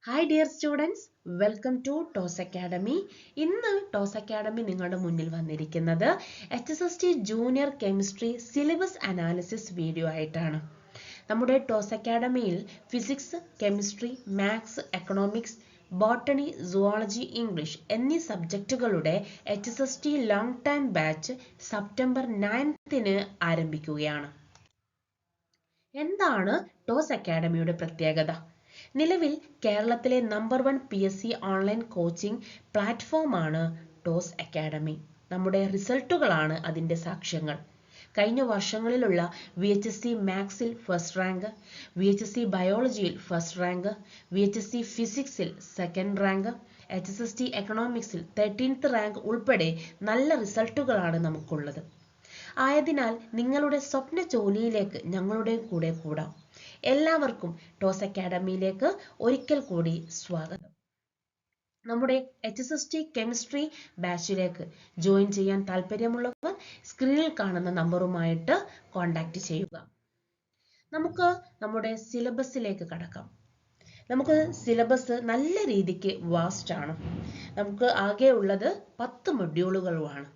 Hi dear students, welcome to TOS Academy. ഇന്ന് TOS Academy നിങ്ങളുടെ മുന്നിൽ വന്നിരിക്കുന്നത് HSST junior chemistry syllabus analysis video ആയിട്ടാണ്. നമ്മുടെ TOS അക്കാഡമിയിൽ physics, chemistry, maths, economics, botany, zoology, English എന്നീ സബ്ജക്റ്റുകളുടെ HSST long time batch September 9ന് ആരംഭിക്കുകയാണ്. എന്താണ് TOS അക്കാഡമിയുടെ പ്രത്യേകത? നിലവിൽ കേരളത്തിലെ നമ്പർ 1 PSC ഓൺലൈൻ കോച്ചിംഗ് പ്ലാറ്റ്ഫോമാണ് ടോസ് അക്കാഡമി. നമ്മുടെ റിസൾട്ടുകളാണ് അതിൻ്റെ സാക്ഷ്യങ്ങൾ. കഴിഞ്ഞ വർഷങ്ങളിലുള്ള VHSC മാത്സിൽ ഫസ്റ്റ് റാങ്ക്, VHSC ബയോളജിയിൽ ഫസ്റ്റ് റാങ്ക്, VHSC ഫിസിക്സിൽ സെക്കൻഡ് റാങ്ക്, HSST എക്കണോമിക്സിൽ 13th റാങ്ക് ഉൾപ്പെടെ നല്ല റിസൾട്ടുകളാണ് നമുക്കുള്ളത്. ആയതിനാൽ നിങ്ങളുടെ സ്വപ്ന ജോലിയിലേക്ക് ഞങ്ങളുടെ കൂടെ കൂടാം. എല്ലാവർക്കും ടോസ് അക്കാഡമിയിലേക്ക് ഒരിക്കൽ കൂടി സ്വാഗതം. നമ്മുടെ HSST കെമിസ്ട്രി ബാച്ചിലേക്ക് ജോയിൻ ചെയ്യാൻ താല്പര്യമുള്ളവർ സ്ക്രീനിൽ കാണുന്ന നമ്പറുമായിട്ട് കോൺടാക്ട് ചെയ്യുക. നമുക്ക് നമ്മുടെ സിലബസിലേക്ക് കടക്കാം. നമുക്ക് സിലബസ് നല്ല രീതിക്ക് വാസ്റ്റ് ആണ്. നമുക്ക് ആകെ ഉള്ളത് 10 മൊഡ്യൂളുകളുമാണ്.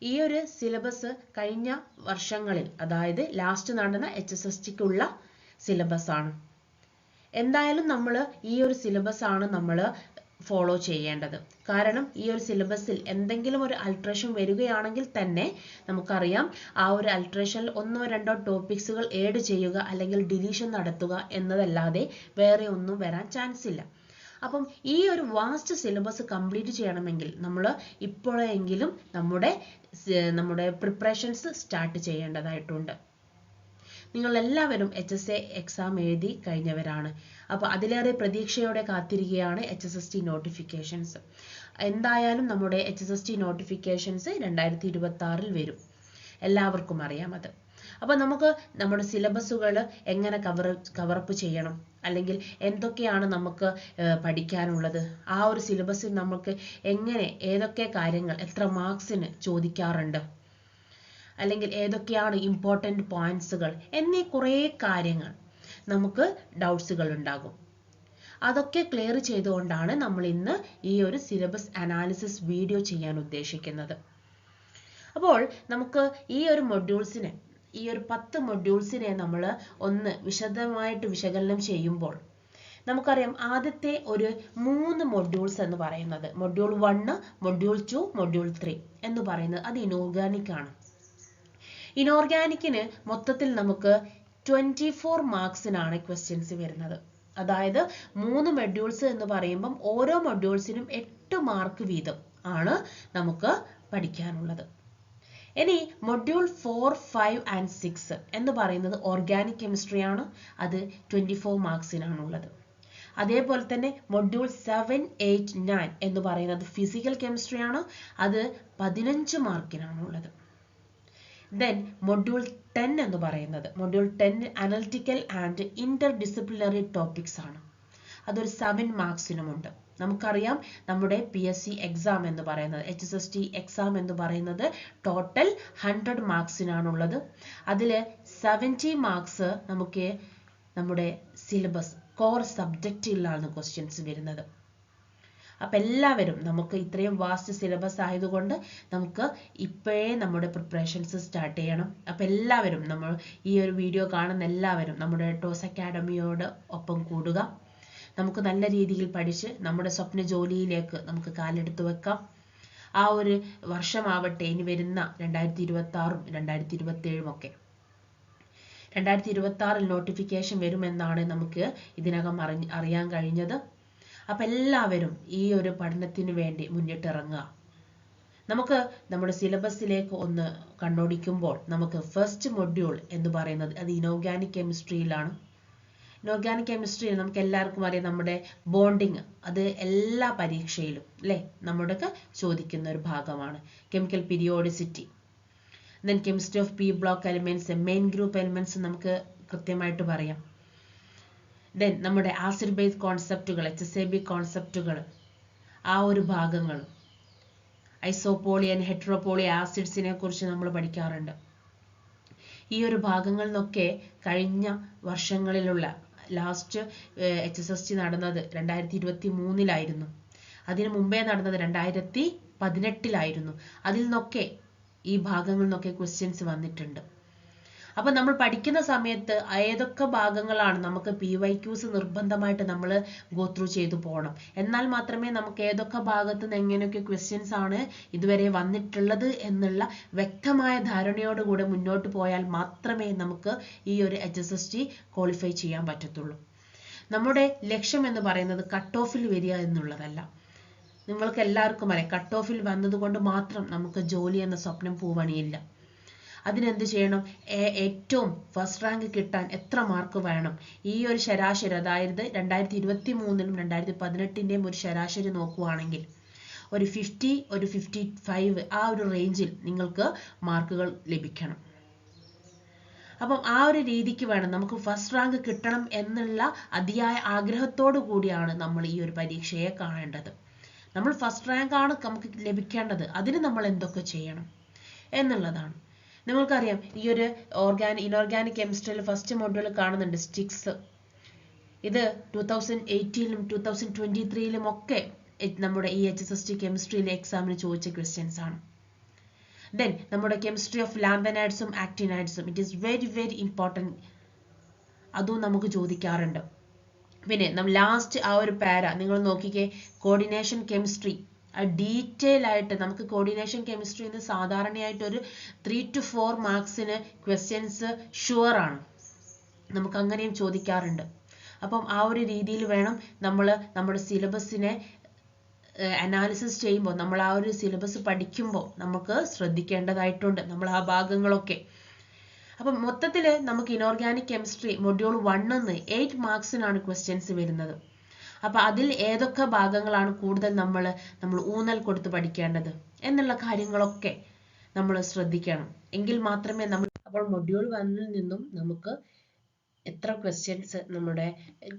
ഈ ഒരു സിലബസ് കഴിഞ്ഞ വർഷങ്ങളിൽ, അതായത് ലാസ്റ്റ് നടന്ന HSSTക്കുള്ള സിലബസ് ആണ്. എന്തായാലും നമ്മൾ ഈ ഒരു സിലബസ് ആണ് നമ്മൾ ഫോളോ ചെയ്യേണ്ടത്. കാരണം ഈ ഒരു സിലബസിൽ എന്തെങ്കിലും ഒരു അൾട്രേഷൻ വരികയാണെങ്കിൽ തന്നെ നമുക്കറിയാം ആ ഒരു അൾട്രേഷനിൽ 1-2 ടോപ്പിക്സുകൾ ആഡ് ചെയ്യുക അല്ലെങ്കിൽ ഡിലീഷൻ നടത്തുക എന്നതല്ലാതെ വേറെ ഒന്നും വരാൻ ചാൻസ് ഇല്ല. അപ്പം ഈ ഒരു വാസ്റ്റ് സിലബസ് കംപ്ലീറ്റ് ചെയ്യണമെങ്കിൽ നമ്മൾ ഇപ്പോഴെങ്കിലും നമ്മുടെ പ്രിപ്പറേഷൻസ് സ്റ്റാർട്ട് ചെയ്യേണ്ടതായിട്ടുണ്ട്. നിങ്ങൾ എല്ലാവരും HSA എക്സാം എഴുതി കഴിഞ്ഞവരാണ്. അപ്പോൾ അതിലേറെ പ്രതീക്ഷയോടെ കാത്തിരിക്കുകയാണ് HSST നോട്ടിഫിക്കേഷൻസ്. എന്തായാലും നമ്മുടെ HSST നോട്ടിഫിക്കേഷൻസ് 2026 വരും. എല്ലാവർക്കും അറിയാം അത്. അപ്പോൾ നമുക്ക് നമ്മുടെ സിലബസുകൾ എങ്ങനെ കവറപ്പ് ചെയ്യണം, അല്ലെങ്കിൽ എന്തൊക്കെയാണ് നമുക്ക് പഠിക്കാനുള്ളത്, ആ ഒരു സിലബസിൽ നമുക്ക് എങ്ങനെ ഏതൊക്കെ കാര്യങ്ങൾ എത്ര മാർക്സിന് ചോദിക്കാറുണ്ട്, അല്ലെങ്കിൽ ഏതൊക്കെയാണ് ഇമ്പോർട്ടൻ്റ് പോയിന്റ്സുകൾ എന്നീ കുറേ കാര്യങ്ങൾ നമുക്ക് ഡൗട്ട്സുകൾ ഉണ്ടാകും. അതൊക്കെ ക്ലിയർ ചെയ്തുകൊണ്ടാണ് നമ്മൾ ഇന്ന് ഈ ഒരു സിലബസ് അനാലിസിസ് വീഡിയോ ചെയ്യാൻ ഉദ്ദേശിക്കുന്നത്. അപ്പോൾ നമുക്ക് ഈ ഒരു മൊഡ്യൂൾസിനെ, ഈ ഒരു 10 മൊഡ്യൂൾസിനെ നമ്മൾ ഒന്ന് വിശദമായിട്ട് വിശകലനം ചെയ്യുമ്പോൾ നമുക്കറിയാം ആദ്യത്തെ ഒരു 3 മൊഡ്യൂൾസ് എന്ന് പറയുന്നത് മൊഡ്യൂൾ 1, മൊഡ്യൂൾ 2, മൊഡ്യൂൾ 3 എന്ന് പറയുന്നത് അത് ഇനോർഗാനിക് ആണ്. ഇനോർഗാനിക്കിന് മൊത്തത്തിൽ നമുക്ക് 24 മാർക്സിനാണ് ക്വസ്റ്റ്യൻസ് വരുന്നത്. അതായത് 3 മൊഡ്യൂൾസ് എന്ന് പറയുമ്പം ഓരോ മൊഡ്യൂൾസിനും 8 മാർക്ക് വീതം ആണ് നമുക്ക് പഠിക്കാനുള്ളത്. ഇനി മൊഡ്യൂൾ 4, 5 and 6 എന്ന് പറയുന്നത് ഓർഗാനിക് കെമിസ്ട്രി ആണ്. അത് 24 മാർക്സിനാണുള്ളത്. അതേപോലെ തന്നെ മൊഡ്യൂൾ 7, 8, 9 എന്ന് പറയുന്നത് ഫിസിക്കൽ കെമിസ്ട്രി ആണ്. അത് 15 മാർക്കിനാണുള്ളത്. ദെൻ മൊഡ്യൂൾ 10 എന്ന് പറയുന്നത് module 10 analytical and Inter disciplinary topics ആണ്. അതൊരു 7 മാർക്സിനുമുണ്ട്. നമുക്കറിയാം നമ്മുടെ PSC എക്സാം എന്ന് പറയുന്നത്, HSST എക്സാം എന്ന് പറയുന്നത് ടോട്ടൽ 100 മാർക്സിനാണുള്ളത്. അതിൽ 70 മാർക്സ് നമുക്ക് നമ്മുടെ സിലബസ് കോർ സബ്ജക്റ്റിലാണ് ക്വസ്റ്റ്യൻസ് വരുന്നത്. അപ്പം എല്ലാവരും നമുക്ക് ഇത്രയും വാസ്റ്റ് സിലബസ് ആയതുകൊണ്ട് നമുക്ക് ഇപ്പോഴേ നമ്മുടെ പ്രിപ്പറേഷൻസ് സ്റ്റാർട്ട് ചെയ്യണം. അപ്പം എല്ലാവരും നമ്മൾ ഈ ഒരു വീഡിയോ കാണുന്ന എല്ലാവരും നമ്മുടെ ടോസ് അക്കാഡമിയോട് ഒപ്പം കൂടുക. നമുക്ക് നല്ല രീതിയിൽ പഠിച്ച് നമ്മുടെ സ്വപ്ന ജോലിയിലേക്ക് നമുക്ക് കാലെടുത്ത് വെക്കാം. ആ ഒരു വർഷമാവട്ടെ ഇനി വരുന്ന 2026ഉം 2027ഉം ഒക്കെ. 2026 നോട്ടിഫിക്കേഷൻ വരുമെന്നാണ് നമുക്ക് ഇതിനകം അറിയാൻ കഴിഞ്ഞത്. അപ്പം എല്ലാവരും ഈ ഒരു പഠനത്തിന് വേണ്ടി മുന്നിട്ടിറങ്ങുക. നമുക്ക് നമ്മുടെ സിലബസിലേക്ക് ഒന്ന് കണ്ണോടിക്കുമ്പോൾ നമുക്ക് ഫസ്റ്റ് മൊഡ്യൂൾ എന്ന് പറയുന്നത് അത് ഇനോർഗാനിക് കെമിസ്ട്രിയിലാണ്. ഇനോർഗാനിക് കെമിസ്ട്രിയിൽ നമുക്ക് എല്ലാവർക്കും അറിയാം നമ്മുടെ ബോണ്ടിങ്, അത് എല്ലാ പരീക്ഷയിലും അല്ലേ നമ്മുടെയൊക്കെ ചോദിക്കുന്ന ഒരു ഭാഗമാണ്. Chemical periodicity, then chemistry of P block elements, main group elements നമുക്ക് കൃത്യമായിട്ട് പറയാം. ദെൻ നമ്മുടെ ആസിഡ് ബേസ് കോൺസെപ്റ്റുകൾ, HSAB കോൺസെപ്റ്റുകൾ, ആ ഒരു ഭാഗങ്ങൾ, ഐസോപോളി ആൻഡ് ഹെറ്ററോപോളി ആസിഡ്സിനെ കുറിച്ച് നമ്മൾ പഠിക്കാറുണ്ട്. ഈ ഒരു ഭാഗങ്ങളിൽ നിന്നൊക്കെ കഴിഞ്ഞ വർഷങ്ങളിലുള്ള ലാസ്റ്റ് HSST നടന്നത് 2023 അതിനു മുമ്പേ നടന്നത് 2018 അതിൽ നിന്നൊക്കെ ഈ ഭാഗങ്ങളിൽ നിന്നൊക്കെ ക്വസ്റ്റ്യൻസ് വന്നിട്ടുണ്ട്. അപ്പൊ നമ്മൾ പഠിക്കുന്ന സമയത്ത് ഏതൊക്കെ ഭാഗങ്ങളാണ് നമുക്ക് PYQs നിർബന്ധമായിട്ട് നമ്മൾ ഗോ ത്രൂ ചെയ്തു പോകണം. എന്നാൽ മാത്രമേ നമുക്ക് ഏതൊക്കെ ഭാഗത്ത് നിന്ന് എങ്ങനെയൊക്കെ ക്വസ്റ്റ്യൻസ് ആണ് ഇതുവരെ വന്നിട്ടുള്ളത് എന്നുള്ള വ്യക്തമായ ധാരണയോടുകൂടെ മുന്നോട്ട് പോയാൽ മാത്രമേ നമുക്ക് ഈ ഒരു HSST ക്വാളിഫൈ ചെയ്യാൻ പറ്റത്തുള്ളൂ. നമ്മുടെ ലക്ഷ്യം എന്ന് പറയുന്നത് കട്ട് ഓഫിൽ വരിക എന്നുള്ളതല്ല. നിങ്ങൾക്ക് എല്ലാവർക്കും അറിയാം, കട്ട് ഓഫിൽ വന്നതുകൊണ്ട് മാത്രം നമുക്ക് ജോലി എന്ന സ്വപ്നം പൂവണിയില്ല. അതിനെന്ത് ചെയ്യണം? ഏറ്റവും ഫസ്റ്റ് റാങ്ക് കിട്ടാൻ എത്ര മാർക്ക് വേണം? ഈ ഒരു ശരാശരി, അതായത് 2023 2018 ഒരു ശരാശരി നോക്കുവാണെങ്കിൽ ഒരു 50 ഒരു 55 ആ ഒരു റേഞ്ചിൽ നിങ്ങൾക്ക് മാർക്കുകൾ ലഭിക്കണം. അപ്പം ആ ഒരു രീതിക്ക് വേണം നമുക്ക് ഫസ്റ്റ് റാങ്ക് കിട്ടണം എന്നുള്ള അതിയായ ആഗ്രഹത്തോടു കൂടിയാണ് നമ്മൾ ഈ ഒരു പരീക്ഷയെ കാണേണ്ടത്. നമ്മൾ ഫസ്റ്റ് റാങ്ക് ആണ് നമുക്ക് ലഭിക്കേണ്ടത്. അതിന് നമ്മൾ എന്തൊക്കെ ചെയ്യണം എന്നുള്ളതാണ്. നിങ്ങൾക്കറിയാം, ഈ ഒരു ഇനോർഗാനിക് കെമിസ്ട്രിയിൽ ഫസ്റ്റ് മൊഡ്യൂൾ കാണുന്നുണ്ട് സ്റ്റിക്സ്. ഇത് 2018 2023 ഒക്കെ നമ്മുടെ ഈ HSST കെമിസ്ട്രിയിലെ എക്സാമിന് ചോദിച്ച ക്വസ്റ്റ്യൻസ് ആണ്. ദെൻ നമ്മുടെ കെമിസ്ട്രി ഓഫ് ലാന്തനൈഡ്സും ആക്ടിനൈഡ്സും it is very very important. അതും നമുക്ക് ചോദിക്കാറുണ്ട്. പിന്നെ ലാസ്റ്റ് ആ ഒരു പാര നിങ്ങൾ നോക്കിക്കേ, കോർഡിനേഷൻ കെമിസ്ട്രി ഡീറ്റെയിൽ ആയിട്ട് നമുക്ക് കോർഡിനേഷൻ കെമിസ്ട്രിന്ന് സാധാരണയായിട്ട് ഒരു 3 to 4 മാർക്സിന് ക്വസ്റ്റ്യൻസ് ഷുവർ ആണ്. നമുക്ക് അങ്ങനെയും ചോദിക്കാറുണ്ട്. അപ്പം ആ ഒരു രീതിയിൽ വേണം നമ്മൾ നമ്മുടെ സിലബസിനെ അനാലിസിസ് ചെയ്യുമ്പോൾ, നമ്മൾ ആ ഒരു സിലബസ് പഠിക്കുമ്പോൾ നമുക്ക് ശ്രദ്ധിക്കേണ്ടതായിട്ടുണ്ട് നമ്മൾ ആ ഭാഗങ്ങളൊക്കെ. അപ്പം മൊത്തത്തിൽ നമുക്ക് ഇനോർഗാനിക് കെമിസ്ട്രി മൊഡ്യൂൾ 1 8 മാർക്സിനാണ് ക്വസ്റ്റ്യൻസ് വരുന്നത്. അപ്പൊ അതിൽ ഏതൊക്കെ ഭാഗങ്ങളാണ് കൂടുതൽ നമ്മൾ ഊന്നൽ കൊടുത്ത് പഠിക്കേണ്ടത് എന്നുള്ള കാര്യങ്ങളൊക്കെ നമ്മൾ ശ്രദ്ധിക്കണം. എങ്കിൽ മാത്രമേ അപ്പോൾ മൊഡ്യൂൾ 1 നിന്നും നമുക്ക് എത്ര ക്വസ്റ്റ്യൻസ് നമ്മുടെ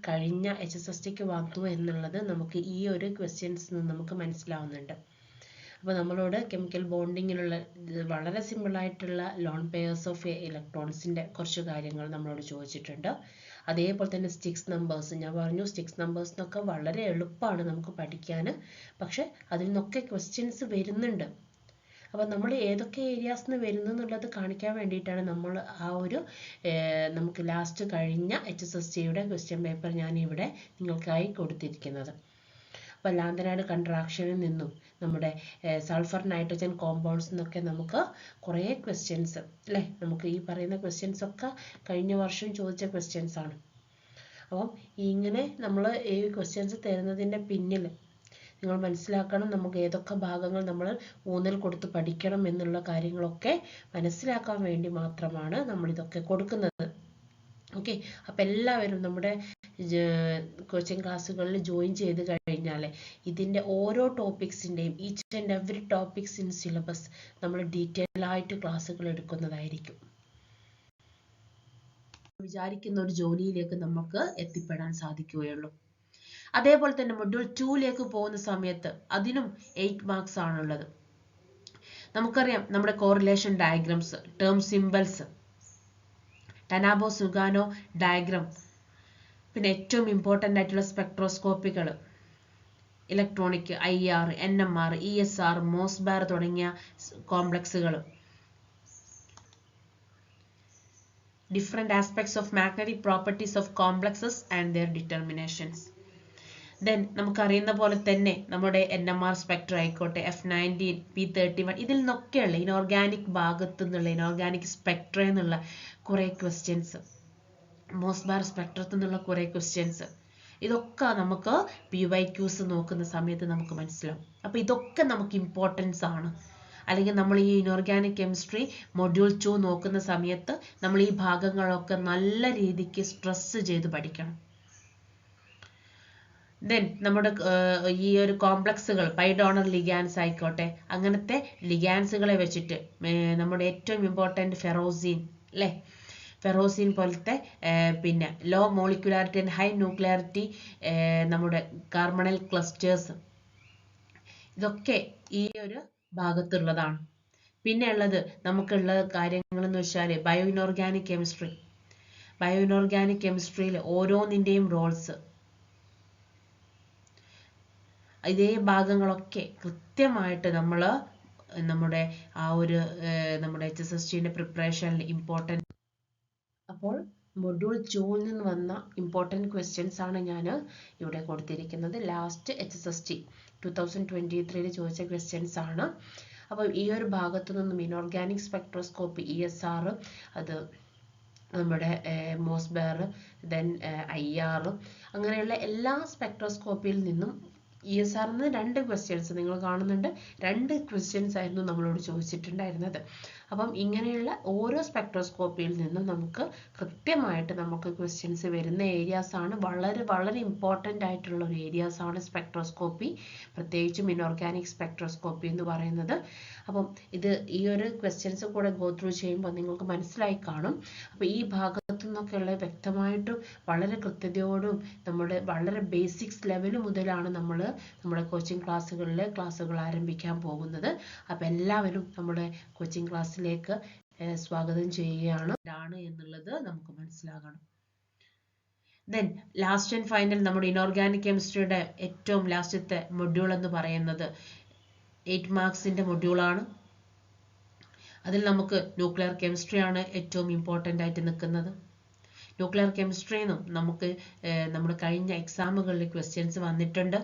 കഴിഞ്ഞ HSSTക്ക് വന്നു എന്നുള്ളത് നമുക്ക് ഈ ഒരു ക്വസ്റ്റ്യൻസ് നമുക്ക് മനസ്സിലാവുന്നുണ്ട്. അപ്പോൾ നമ്മളോട് കെമിക്കൽ ബോണ്ടിങ്ങിലുള്ള വളരെ സിമ്പിൾ ആയിട്ടുള്ള ലോൺ പെയർസ് ഓഫ് ഇലക്ട്രോൺസിന്റെ കുറച്ച് കാര്യങ്ങൾ നമ്മളോട് ചോദിച്ചിട്ടുണ്ട്. അതേപോലെ തന്നെ സ്റ്റിക്സ് നമ്പേഴ്സ്, ഞാൻ പറഞ്ഞു സ്റ്റിക്സ് നമ്പേഴ്സ് എന്നൊക്കെ വളരെ എളുപ്പമാണ് നമുക്ക് പഠിക്കാൻ, പക്ഷെ അതിൽ നിന്നൊക്കെ ക്വസ്റ്റ്യൻസ് വരുന്നുണ്ട്. അപ്പം നമ്മൾ ഏതൊക്കെ ഏരിയാസിൽ നിന്ന് വരുന്നു എന്നുള്ളത് കാണിക്കാൻ വേണ്ടിയിട്ടാണ് നമ്മൾ ആ ഒരു നമുക്ക് ലാസ്റ്റ് കഴിഞ്ഞ HSSTയുടെ ക്വസ്റ്റ്യൻ പേപ്പർ ഞാൻ ഇവിടെ നിങ്ങൾക്കായി കൊടുത്തിരിക്കുന്നത്. അപ്പോൾ ലാന്തനൈഡ് കൺട്രാക്ഷനിൽ നിന്നും നമ്മുടെ സൾഫർ നൈട്രജൻ കോമ്പൗണ്ട്സ് എന്നൊക്കെ നമുക്ക് കുറേ ക്വസ്റ്റ്യൻസ് അല്ലേ, നമുക്ക് ഈ പറയുന്ന ക്വസ്റ്റ്യൻസ് ഒക്കെ കഴിഞ്ഞ വർഷം ചോദിച്ച ക്വസ്റ്റ്യൻസ് ആണ്. അപ്പം ഇങ്ങനെ നമ്മൾ ഈ ക്വസ്റ്റ്യൻസ് തരുന്നതിൻ്റെ പിന്നിൽ നിങ്ങൾ മനസ്സിലാക്കണം, നമുക്ക് ഏതൊക്കെ ഭാഗങ്ങൾ നമ്മൾ ഊന്നൽ കൊടുത്ത് പഠിക്കണം എന്നുള്ള കാര്യങ്ങളൊക്കെ മനസ്സിലാക്കാൻ വേണ്ടി മാത്രമാണ് നമ്മൾ ഇതൊക്കെ കൊടുക്കുന്നത്. ഓക്കെ, അപ്പം എല്ലാവരും നമ്മുടെ കോച്ചിങ് ക്ലാസ്സുകളിൽ ജോയിൻ ചെയ്ത് കഴിഞ്ഞാൽ ഇതിൻ്റെ ഓരോ ടോപ്പിക്സിൻ്റെയും each and every topics in syllabus നമ്മൾ ഡീറ്റെയിൽ ആയിട്ട് ക്ലാസ്സുകൾ എടുക്കുന്നതായിരിക്കും. വിചാരിക്കുന്ന ഒരു ജോലിയിലേക്ക് നമുക്ക് എത്തിപ്പെടാൻ സാധിക്കുകയുള്ളൂ. അതേപോലെ തന്നെ മൊഡ്യൂൾ 2ലേക്ക് പോകുന്ന സമയത്ത് അതിനും 8 മാർക്സ് ആണുള്ളത്. നമുക്കറിയാം നമ്മുടെ correlation diagrams, term symbols, Tanabe Sugano diagram, പിന്നെ ഏറ്റവും ഇമ്പോർട്ടൻ്റ് ആയിട്ടുള്ള സ്പെക്ട്രോസ്കോപ്പികൾ, electronic, IR, NMR, ESR, Mossbauer തുടങ്ങിയ കോംപ്ലക്സുകൾ, different aspects of magnetic properties of complexes and their determinations. Then നമുക്കറിയുന്ന പോലെ തന്നെ നമ്മുടെ NMR സ്പെക്ട്ര ആയിക്കോട്ടെ, F19, P31, ഇതിൽ നിന്നൊക്കെയുള്ള ഇനോർഗാനിക് ഭാഗത്തു നിന്നുള്ള ഇനോർഗാനിക് സ്പെക്ട്ര എന്നുള്ള കുറേ ക്വസ്റ്റ്യൻസ്, മോസ്ബാർ സ്പെക്ട്രത്തിൽ നിന്നുള്ള കുറേ ക്വസ്റ്റ്യൻസ്, ഇതൊക്കെ നമുക്ക് PYQs നോക്കുന്ന സമയത്ത് നമുക്ക് മനസ്സിലാവും. അപ്പോൾ ഇതൊക്കെ നമുക്ക് ഇമ്പോർട്ടൻസ് ആണ്. അല്ലെങ്കിൽ നമ്മൾ ഈ ഇനോർഗാനിക് കെമിസ്ട്രി മൊഡ്യൂൾ 2 നോക്കുന്ന സമയത്ത് നമ്മൾ ഈ ഭാഗങ്ങളൊക്കെ നല്ല രീതിക്ക് സ്ട്രെസ് ചെയ്ത് പഠിക്കണം. ദെൻ നമ്മുടെ ഈ ഒരു കോംപ്ലക്സുകൾ, പൈ ഡോണർ ലിഗാൻസ് ആയിക്കോട്ടെ, അങ്ങനത്തെ ലിഗാൻസുകളെ വെച്ചിട്ട് നമ്മുടെ ഏറ്റവും ഇമ്പോർട്ടൻറ്റ് ഫെറോസിൻ അല്ലേ, ഫെറോസിൻ പോലത്തെ പിന്നെ ലോ മോളിക്യുലാരിറ്റി ആൻഡ് ഹൈ ന്യൂക്ലിയാരിറ്റി നമ്മുടെ കാർബണൽ ക്ലസ്റ്റേഴ്സ്, ഇതൊക്കെ ഈ ഒരു ഭാഗത്തുള്ളതാണ്. പിന്നെ ഉള്ളത് നമുക്കുള്ള കാര്യങ്ങൾ എന്ന് വെച്ചാൽ bio inorganic chemistry. Bio inorganic കെമിസ്ട്രിയിൽ ഓരോന്നിൻ്റെയും റോൾസ്, ഇതേ ഭാഗങ്ങളൊക്കെ കൃത്യമായിട്ട് നമ്മൾ നമ്മുടെ ആ ഒരു നമ്മുടെ HSSTന്റെ പ്രിപ്പറേഷനിൽ ഇമ്പോർട്ടൻറ്റ്. അപ്പോൾ മൊഡ്യൂൾ 2ൽ നിന്ന് വന്ന ഇമ്പോർട്ടൻറ്റ് ക്വസ്റ്റ്യൻസ് ആണ് ഞാൻ ഇവിടെ കൊടുത്തിരിക്കുന്നത്. ലാസ്റ്റ് HSST 2023 ചോദിച്ച ക്വസ്റ്റ്യൻസ് ആണ്. അപ്പോൾ ഈ ഒരു ഭാഗത്തു നിന്നും ഇനോർഗാനിക് സ്പെക്ട്രോസ്കോപ്പി ESR, അത് നമ്മുടെ മോസ്ബെയർ, ദെൻ IR, അങ്ങനെയുള്ള എല്ലാ സ്പെക്ട്രോസ്കോപ്പിയിൽ നിന്നും ESRന്ന് 2 ക്വസ്റ്റ്യൻസ് നിങ്ങൾ കാണുന്നുണ്ട്. 2 ക്വസ്റ്റ്യൻസ് ആയിരുന്നു നമ്മളോട് ചോദിച്ചിട്ടുണ്ടായിരുന്നത്. അപ്പം ഇങ്ങനെയുള്ള ഓരോ സ്പെക്ട്രോസ്കോപ്പിയിൽ നിന്നും നമുക്ക് കൃത്യമായിട്ട് നമുക്ക് ക്വസ്റ്റ്യൻസ് വരുന്ന ഏരിയാസ് ആണ്. വളരെ വളരെ ഇമ്പോർട്ടൻ്റ് ആയിട്ടുള്ള ഒരു ഏരിയാസ് ആണ് സ്പെക്ട്രോസ്കോപ്പി, പ്രത്യേകിച്ചും ഇനോർഗാനിക് സ്പെക്ട്രോസ്കോപ്പി എന്ന് പറയുന്നത്. അപ്പം ഇത് ഈ ഒരു ക്വസ്റ്റ്യൻസ് കൂടെ ഗോ ത്രൂ ചെയ്യുമ്പോൾ നിങ്ങൾക്ക് മനസ്സിലായി കാണും. അപ്പോൾ ഈ ഭാഗത്തു നിന്നൊക്കെയുള്ള വ്യക്തമായിട്ടും വളരെ കൃത്യതയോടും നമ്മുടെ വളരെ ബേസിക്സ് ലെവൽ മുതലാണ് നമ്മുടെ കോച്ചിങ് ക്ലാസ്സുകൾ ആരംഭിക്കാൻ പോകുന്നത്. അപ്പോൾ എല്ലാവരും നമ്മുടെ കോച്ചിങ് ക്ലാസ്സിലേക്ക് സ്വാഗതം ചെയ്യുകയാണ് എന്നുള്ളത് നമുക്ക് മനസ്സിലാകണം. ദെൻ ലാസ്റ്റ് ആൻഡ് ഫൈനൽ നമ്മുടെ ഇനോർഗാനിക് കെമിസ്ട്രിയുടെ ഏറ്റവും ലാസ്റ്റത്തെ മൊഡ്യൂൾ എന്ന് പറയുന്നത് 8 മാർക്സിൻ്റെ മൊഡ്യൂളാണ്. അതിൽ നമുക്ക് ന്യൂക്ലിയർ കെമിസ്ട്രി ആണ് ഏറ്റവും ഇമ്പോർട്ടൻ്റ് ആയിട്ട് നിൽക്കുന്നത്. ന്യൂക്ലിയർ കെമിസ്ട്രിന്നും നമുക്ക് നമ്മുടെ കഴിഞ്ഞ എക്സാമുകളിൽ ക്വസ്റ്റ്യൻസ് വന്നിട്ടുണ്ട്.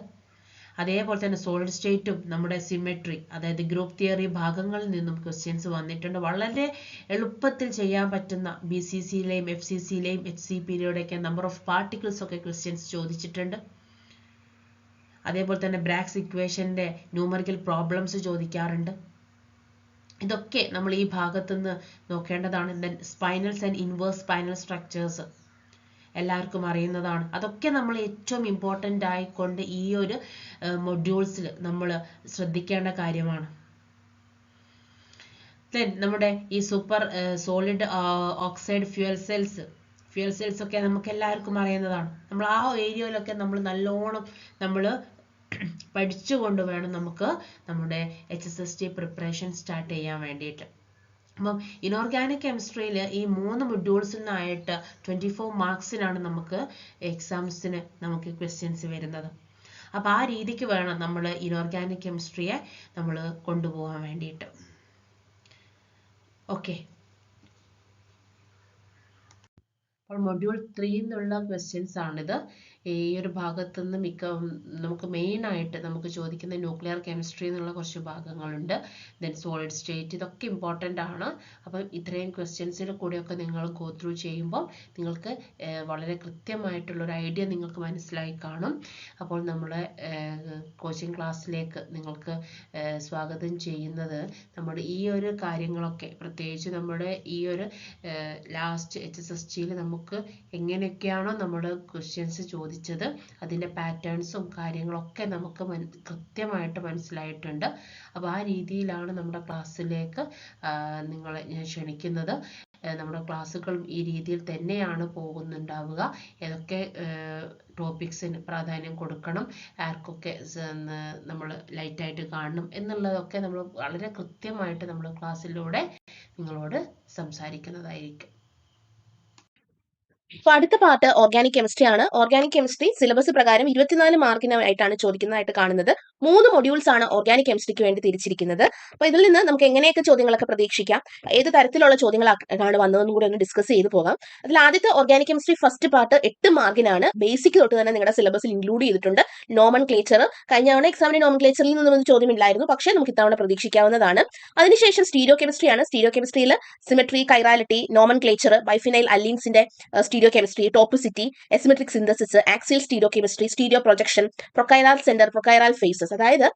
അതേപോലെ തന്നെ സോളിഡ് സ്റ്റേറ്റും നമ്മുടെ സിമെട്രി, അതായത് ഗ്രൂപ്പ് തിയറി ഭാഗങ്ങളിൽ നിന്നും ക്വസ്റ്റ്യൻസ് വന്നിട്ടുണ്ട്. വളരെ എളുപ്പത്തിൽ ചെയ്യാൻ പറ്റുന്ന BCCയിലെയും FCCയിലെയും HCPയിലൂടെയൊക്കെ നമ്പർ ഓഫ് പാർട്ടിക്കിൾസ് ഒക്കെ ക്വസ്റ്റ്യൻസ് ചോദിച്ചിട്ടുണ്ട്. അതേപോലെ തന്നെ ബ്രാഗ്സ് ഇക്വേഷൻ്റെ ന്യൂമറിക്കൽ പ്രോബ്ലംസ് ചോദിക്കാറുണ്ട്. ഇതൊക്കെ നമ്മൾ ഈ ഭാഗത്തുനിന്ന് നോക്കേണ്ടതാണ്. Then spinels and inverse spinel structures എല്ലാവർക്കും അറിയുന്നതാണ്. അതൊക്കെ നമ്മൾ ഏറ്റവും ഇമ്പോർട്ടൻ്റ് ആയിക്കൊണ്ട് ഈ ഒരു മൊഡ്യൂൾസിൽ നമ്മൾ ശ്രദ്ധിക്കേണ്ട കാര്യമാണ്. ദെൻ നമ്മുടെ ഈ super solid oxide fuel cells ഒക്കെ നമുക്ക് എല്ലാവർക്കും അറിയുന്നതാണ്. നമ്മൾ ആ ഏരിയയിലൊക്കെ നമ്മൾ നല്ലോണം നമ്മൾ പഠിച്ചുകൊണ്ട് വേണം നമുക്ക് നമ്മുടെ HSST പ്രിപ്പറേഷൻ സ്റ്റാർട്ട് ചെയ്യാൻ വേണ്ടിയിട്ട്. അപ്പം ഇനോർഗാനിക് കെമിസ്ട്രിയിൽ ഈ 3 മൊഡ്യൂൾസിൽ നിന്നായിട്ട് 24 മാർക്സിനാണ് നമുക്ക് എക്സാംസിന് നമുക്ക് ക്വസ്റ്റ്യൻസ് വരുന്നത്. അപ്പോൾ ആ രീതിക്ക് വേണം നമ്മൾ ഇനോർഗാനിക് കെമിസ്ട്രിയെ നമ്മൾ കൊണ്ടുപോകാൻ വേണ്ടിയിട്ട്. ഓക്കെ, അപ്പോൾ മൊഡ്യൂൾ 3 എന്നുള്ള ക്വസ്റ്റ്യൻസ് ആണിത്. ഈ ഒരു ഭാഗത്തു നിന്ന് നമുക്ക് മെയിനായിട്ട് നമുക്ക് ചോദിക്കുന്ന ന്യൂക്ലിയർ കെമിസ്ട്രി എന്നുള്ള കുറച്ച് ഭാഗങ്ങളുണ്ട്. ദെൻ സോളിഡ് സ്റ്റേറ്റ്, ഇതൊക്കെ ഇമ്പോർട്ടൻ്റ് ആണ്. അപ്പം ഇത്രയും ക്വസ്റ്റ്യൻസിൽ കൂടെയൊക്കെ നിങ്ങൾ ഗോ ത്രൂ ചെയ്യുമ്പോൾ നിങ്ങൾക്ക് വളരെ കൃത്യമായിട്ടുള്ളൊരു ഐഡിയ നിങ്ങൾക്ക് മനസ്സിലായി കാണും. അപ്പോൾ നമ്മളെ കോച്ചിങ് ക്ലാസ്സിലേക്ക് നിങ്ങൾക്ക് സ്വാഗതം ചെയ്യുന്നത് നമ്മുടെ ഈ ഒരു കാര്യങ്ങളൊക്കെ, പ്രത്യേകിച്ച് നമ്മുടെ ഈ ഒരു ലാസ്റ്റ് HSSTയിൽ നമുക്ക് എങ്ങനെയൊക്കെയാണോ നമ്മുടെ ക്വസ്റ്റ്യൻസ് ചോദിച്ചത് അതിൻ്റെ പാറ്റേൺസും കാര്യങ്ങളൊക്കെ നമുക്ക് കൃത്യമായിട്ട് മനസ്സിലായിട്ടുണ്ട്. അപ്പോൾ ആ രീതിയിലാണ് നമ്മുടെ ക്ലാസ്സിലേക്ക് നിങ്ങളെ ഞാൻ ക്ഷണിക്കുന്നത്. നമ്മുടെ ക്ലാസ്സുകളും ഈ രീതിയിൽ തന്നെയാണ് പോകുന്നുണ്ടാവുക. ഏതൊക്കെ ടോപ്പിക്സിന് പ്രാധാന്യം കൊടുക്കണം, ആർക്കൊക്കെ നമ്മൾ ലൈറ്റായിട്ട് കാണണം എന്നുള്ളതൊക്കെ നമ്മൾ വളരെ കൃത്യമായിട്ട് നമ്മൾ ക്ലാസ്സിലൂടെ നിങ്ങളോട് സംസാരിക്കുന്നതായിരിക്കും. അപ്പോൾ അടുത്ത പാർട്ട് ഓർഗാനിക് കെമിസ്ട്രി ആണ്. ഓർഗാനിക് കെമിസ്ട്രി സിലബസ് പ്രകാരം 24 മാർക്കിനായിട്ടാണ് ചോദിക്കുന്നതായിട്ട് കാണുന്നത്. 3 മൊഡ്യൂൾസ് ആണ് ഓർഗാനിക് കെമിസ്ട്രിക്ക് വേണ്ടി തിരിച്ചിരിക്കുന്നത്. അപ്പോൾ ഇതിൽ നിന്ന് നമുക്ക് എങ്ങനെയൊക്കെ ചോദ്യങ്ങളൊക്കെ പ്രതീക്ഷിക്കാം, ഏത് തരത്തിലുള്ള ചോദ്യങ്ങളാണ് വന്നതെന്നും കൂടി ഒന്ന് ഡിസ്കസ് ചെയ്ത് പോകാം. അതിൽ ആദ്യത്തെ ഓർഗാനിക് കെമിസ്ട്രി ഫസ്റ്റ് പാർട്ട് 8 മാർക്കിനാണ്. ബേസിക് തൊട്ട് തന്നെ നിങ്ങളുടെ സിലബസിൽ ഇൻക്ലൂഡ് ചെയ്തിട്ടുണ്ട്. നോമൻ ക്ലേച്ചർ, കഴിഞ്ഞ തവണ എക്സാമിന് നോമൻ ക്ലേച്ചറിൽ നിന്നൊന്നും ചോദ്യമില്ലായിരുന്നു, പക്ഷേ നമുക്ക് ഇത്തവണ പ്രതീക്ഷിക്കാവുന്നതാണ്. അതിനുശേഷം സ്റ്റീരിയോ കെമിസ്ട്രിയാണ്. സ്റ്റീരിയോ കെമിസ്ട്രിയിൽ symmetry, chirality, nomenclature, biphenyl അല്ലീൻസിന്റെ stereo chemistry, topicity, asymmetric synthesis, axial stereo chemistry, stereo projection, prochiral centre, prochiral faces, അതായത്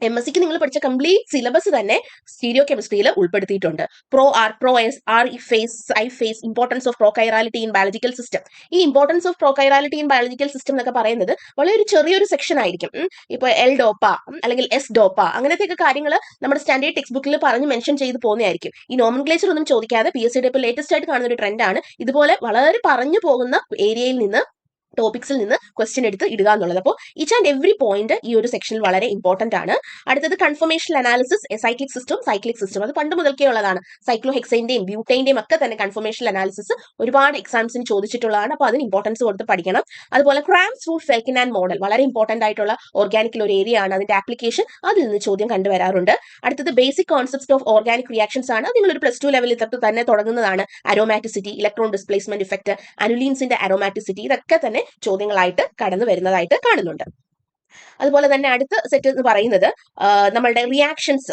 MSCക്ക് നിങ്ങൾ പഠിച്ച കംപ്ലീറ്റ് സിലബസ് തന്നെ സ്റ്റീരിയോ കെമിസ്ട്രിയിൽ ഉൾപ്പെടുത്തിയിട്ടുണ്ട്. Pro S R E face, I face, importance of prochirality in biological system. ഈ importance of prochirality in biological system എന്നൊക്കെ പറയുന്നത് വളരെ ചെറിയൊരു സെക്ഷൻ ആയിരിക്കും. ഇപ്പോൾ എൽ ഡോപ്പ അല്ലെങ്കിൽ എസ് ഡോപ്പ അങ്ങനത്തെയൊക്കെ കാര്യങ്ങൾ നമ്മുടെ സ്റ്റാൻഡേർഡ് ടെക്സ്റ്റ് ബുക്കിൽ പറഞ്ഞ് മെൻഷൻ ചെയ്ത് പോകുന്നതായിരിക്കും. ഈ നോമൻക്ലേച്ചർ ഒന്നും ചോദിക്കാതെ PSCയുടെ ഇപ്പോൾ ലേറ്റസ്റ്റ് ആയിട്ട് കാണുന്ന ഒരു ട്രെൻഡാണ്. ഇതുപോലെ വളരെ പറഞ്ഞു പോകുന്ന ഏരിയയിൽ നിന്ന് ടോപ്പിക്സിൽ നിന്ന് ക്വസ്റ്റ്യൻ എടുത്ത് ഇടുക എന്നുള്ളത്. അപ്പോൾ ഈച്ച് ആൻഡ് എവറി പോയിന്റ് ഈ ഒരു സെക്ഷനിൽ വളരെ ഇമ്പോർട്ടന്റ് ആണ്. അടുത്തത് കൺഫർമേഷൻ അനാലിസിസ്, സൈക്ലിക് സിസ്റ്റം. അത് പണ്ട് മുതൽക്കേ ഉള്ളതാണ്. സൈക്ലോഹെക്സൈന്റെയും ബ്യൂട്ടൈന്റെയും ഒക്കെ തന്നെ കൺഫർമേഷൻ അനാലിസിസ് ഒരുപാട് എക്സാംസിന് ചോദിച്ചിട്ടുള്ളതാണ്. അപ്പോൾ അതിന് ഇമ്പോർട്ടൻസ് കൊടുത്ത് പഠിക്കണം. അതുപോലെ ക്രാംസ് റൂൾ, ഫെൽക്കിനാൻ മോഡൽ വളരെ ഇമ്പോർട്ടന്റ് ആയിട്ടുള്ള ഓർഗാനിക്കിൽ ഒരു ഏരിയ ആണ്. അതിന്റെ ആപ്ലിക്കേഷൻ അതിൽ നിന്ന് ചോദ്യം കണ്ടുവരാറുണ്ട്. അടുത്തത് basic concept of organic reactions ആണ്. നിങ്ങൾ ഒരു +2 ലെവലിൽ തന്നെ തുടങ്ങുന്നതാണ്. അരോമാറ്റിസിറ്റി, ഇലക്ട്രോൺ ഡിസ്പ്ലേസ്മെന്റ് ഇഫക്റ്റ്, അനുലീൻസിന്റെ അരോമാറ്റിസിറ്റി, ഇതൊക്കെ തന്നെ ചോദ്യങ്ങളായിട്ട് കടന്നു വരുന്നതായിട്ട് കാണുന്നുണ്ട്. അതുപോലെ തന്നെ അടുത്ത സെറ്റ് എന്ന് പറയുന്നത് നമ്മളുടെ reactions,